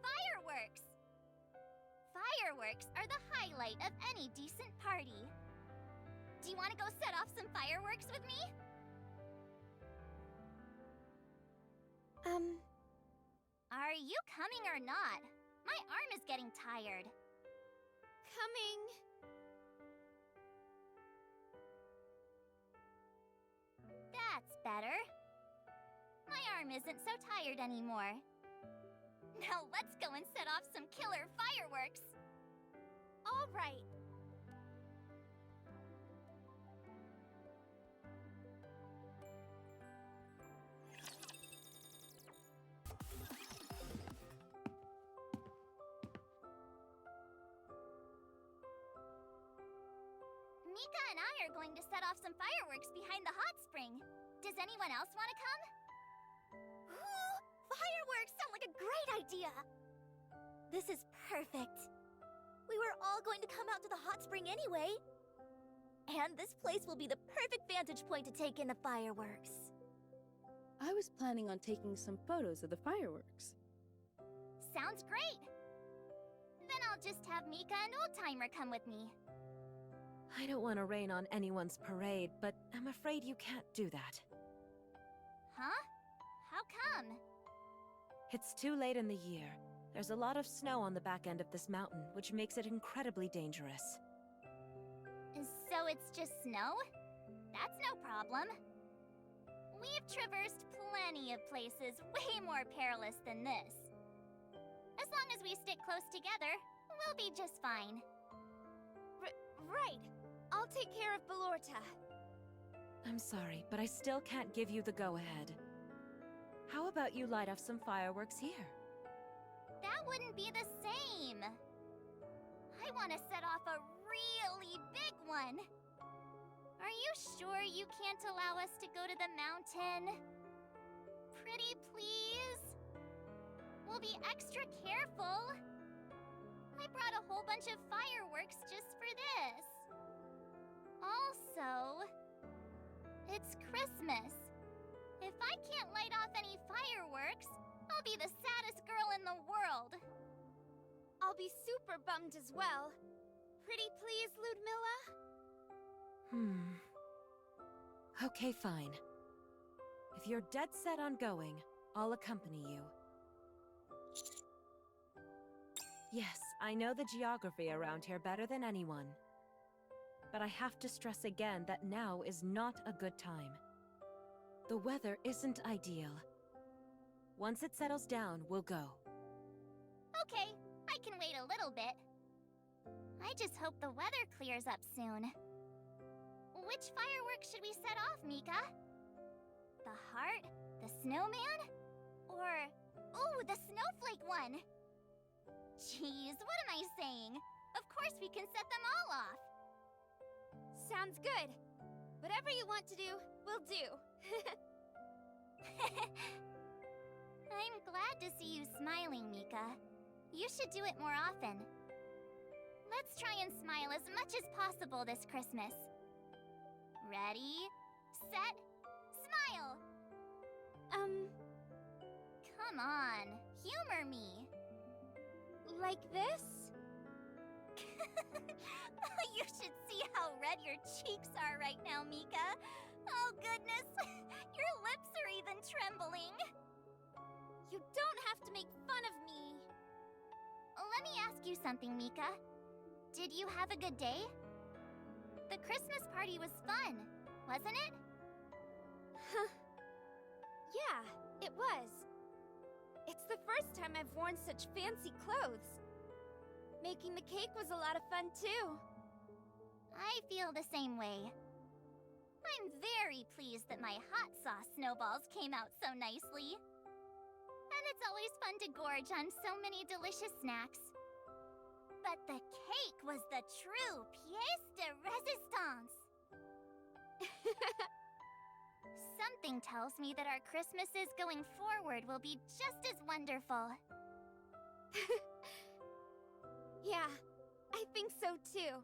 Fireworks! Fireworks are the highlight of any decent party. Do you want to go set off some fireworks with me? Are you coming or not? My arm is getting tired. Coming. That's better. My arm isn't so tired anymore. Now let's go and set off some killer fireworks. All right. Mika and I are going to set off some fireworks behind the hot spring. Does anyone else want to come? Ooh, fireworks sound like a great idea! This is perfect. We were all going to come out to the hot spring anyway. And this place will be the perfect vantage point to take in the fireworks. I was planning on taking some photos of the fireworks. Sounds great! Then I'll just have Mika and Old-Timer come with me. I don't want to rain on anyone's parade, but I'm afraid you can't do that. Huh? How come? It's too late in the year. There's a lot of snow on the back end of this mountain, which makes it incredibly dangerous. So it's just snow? That's no problem. We've traversed plenty of places way more perilous than this. As long as we stick close together, we'll be just fine. Right. I'll take care of Belorta. I'm sorry, but I still can't give you the go-ahead. How about you light off some fireworks here? That wouldn't be the same. I want to set off a really big one. Are you sure you can't allow us to go to the mountain? Pretty please? We'll be extra careful. I brought a whole bunch of fireworks just for this. Also, it's Christmas. If I can't light off any fireworks, I'll be the saddest girl in the world. I'll be super bummed as well. Pretty please, Ludmilla? Okay, fine. If you're dead set on going, I'll accompany you. Yes, I know the geography around here better than anyone. But I have to stress again that now is not a good time. The weather isn't ideal. Once it settles down, we'll go. Okay, I can wait a little bit. I just hope the weather clears up soon. Which fireworks should we set off, Mika? The heart? The snowman? Or, ooh, the snowflake one! Jeez, what am I saying? Of course we can set them all off! Sounds good. Whatever you want to do, we'll do. I'm glad to see you smiling, Mika. You should do it more often. Let's try and smile as much as possible this Christmas. Ready, set, smile! Come on, humor me. Like this? You should see how red your cheeks are right now, Mika. Oh goodness, your lips are even trembling. You don't have to make fun of me. Let me ask you something, Mika. Did you have a good day? The Christmas party was fun, wasn't it? Yeah, it was. It's the first time I've worn such fancy clothes. Making the cake was a lot of fun, too. I feel the same way. I'm very pleased that my hot sauce snowballs came out so nicely. And it's always fun to gorge on so many delicious snacks. But the cake was the true pièce de résistance. Something tells me that our Christmases going forward will be just as wonderful. Yeah, I think so too.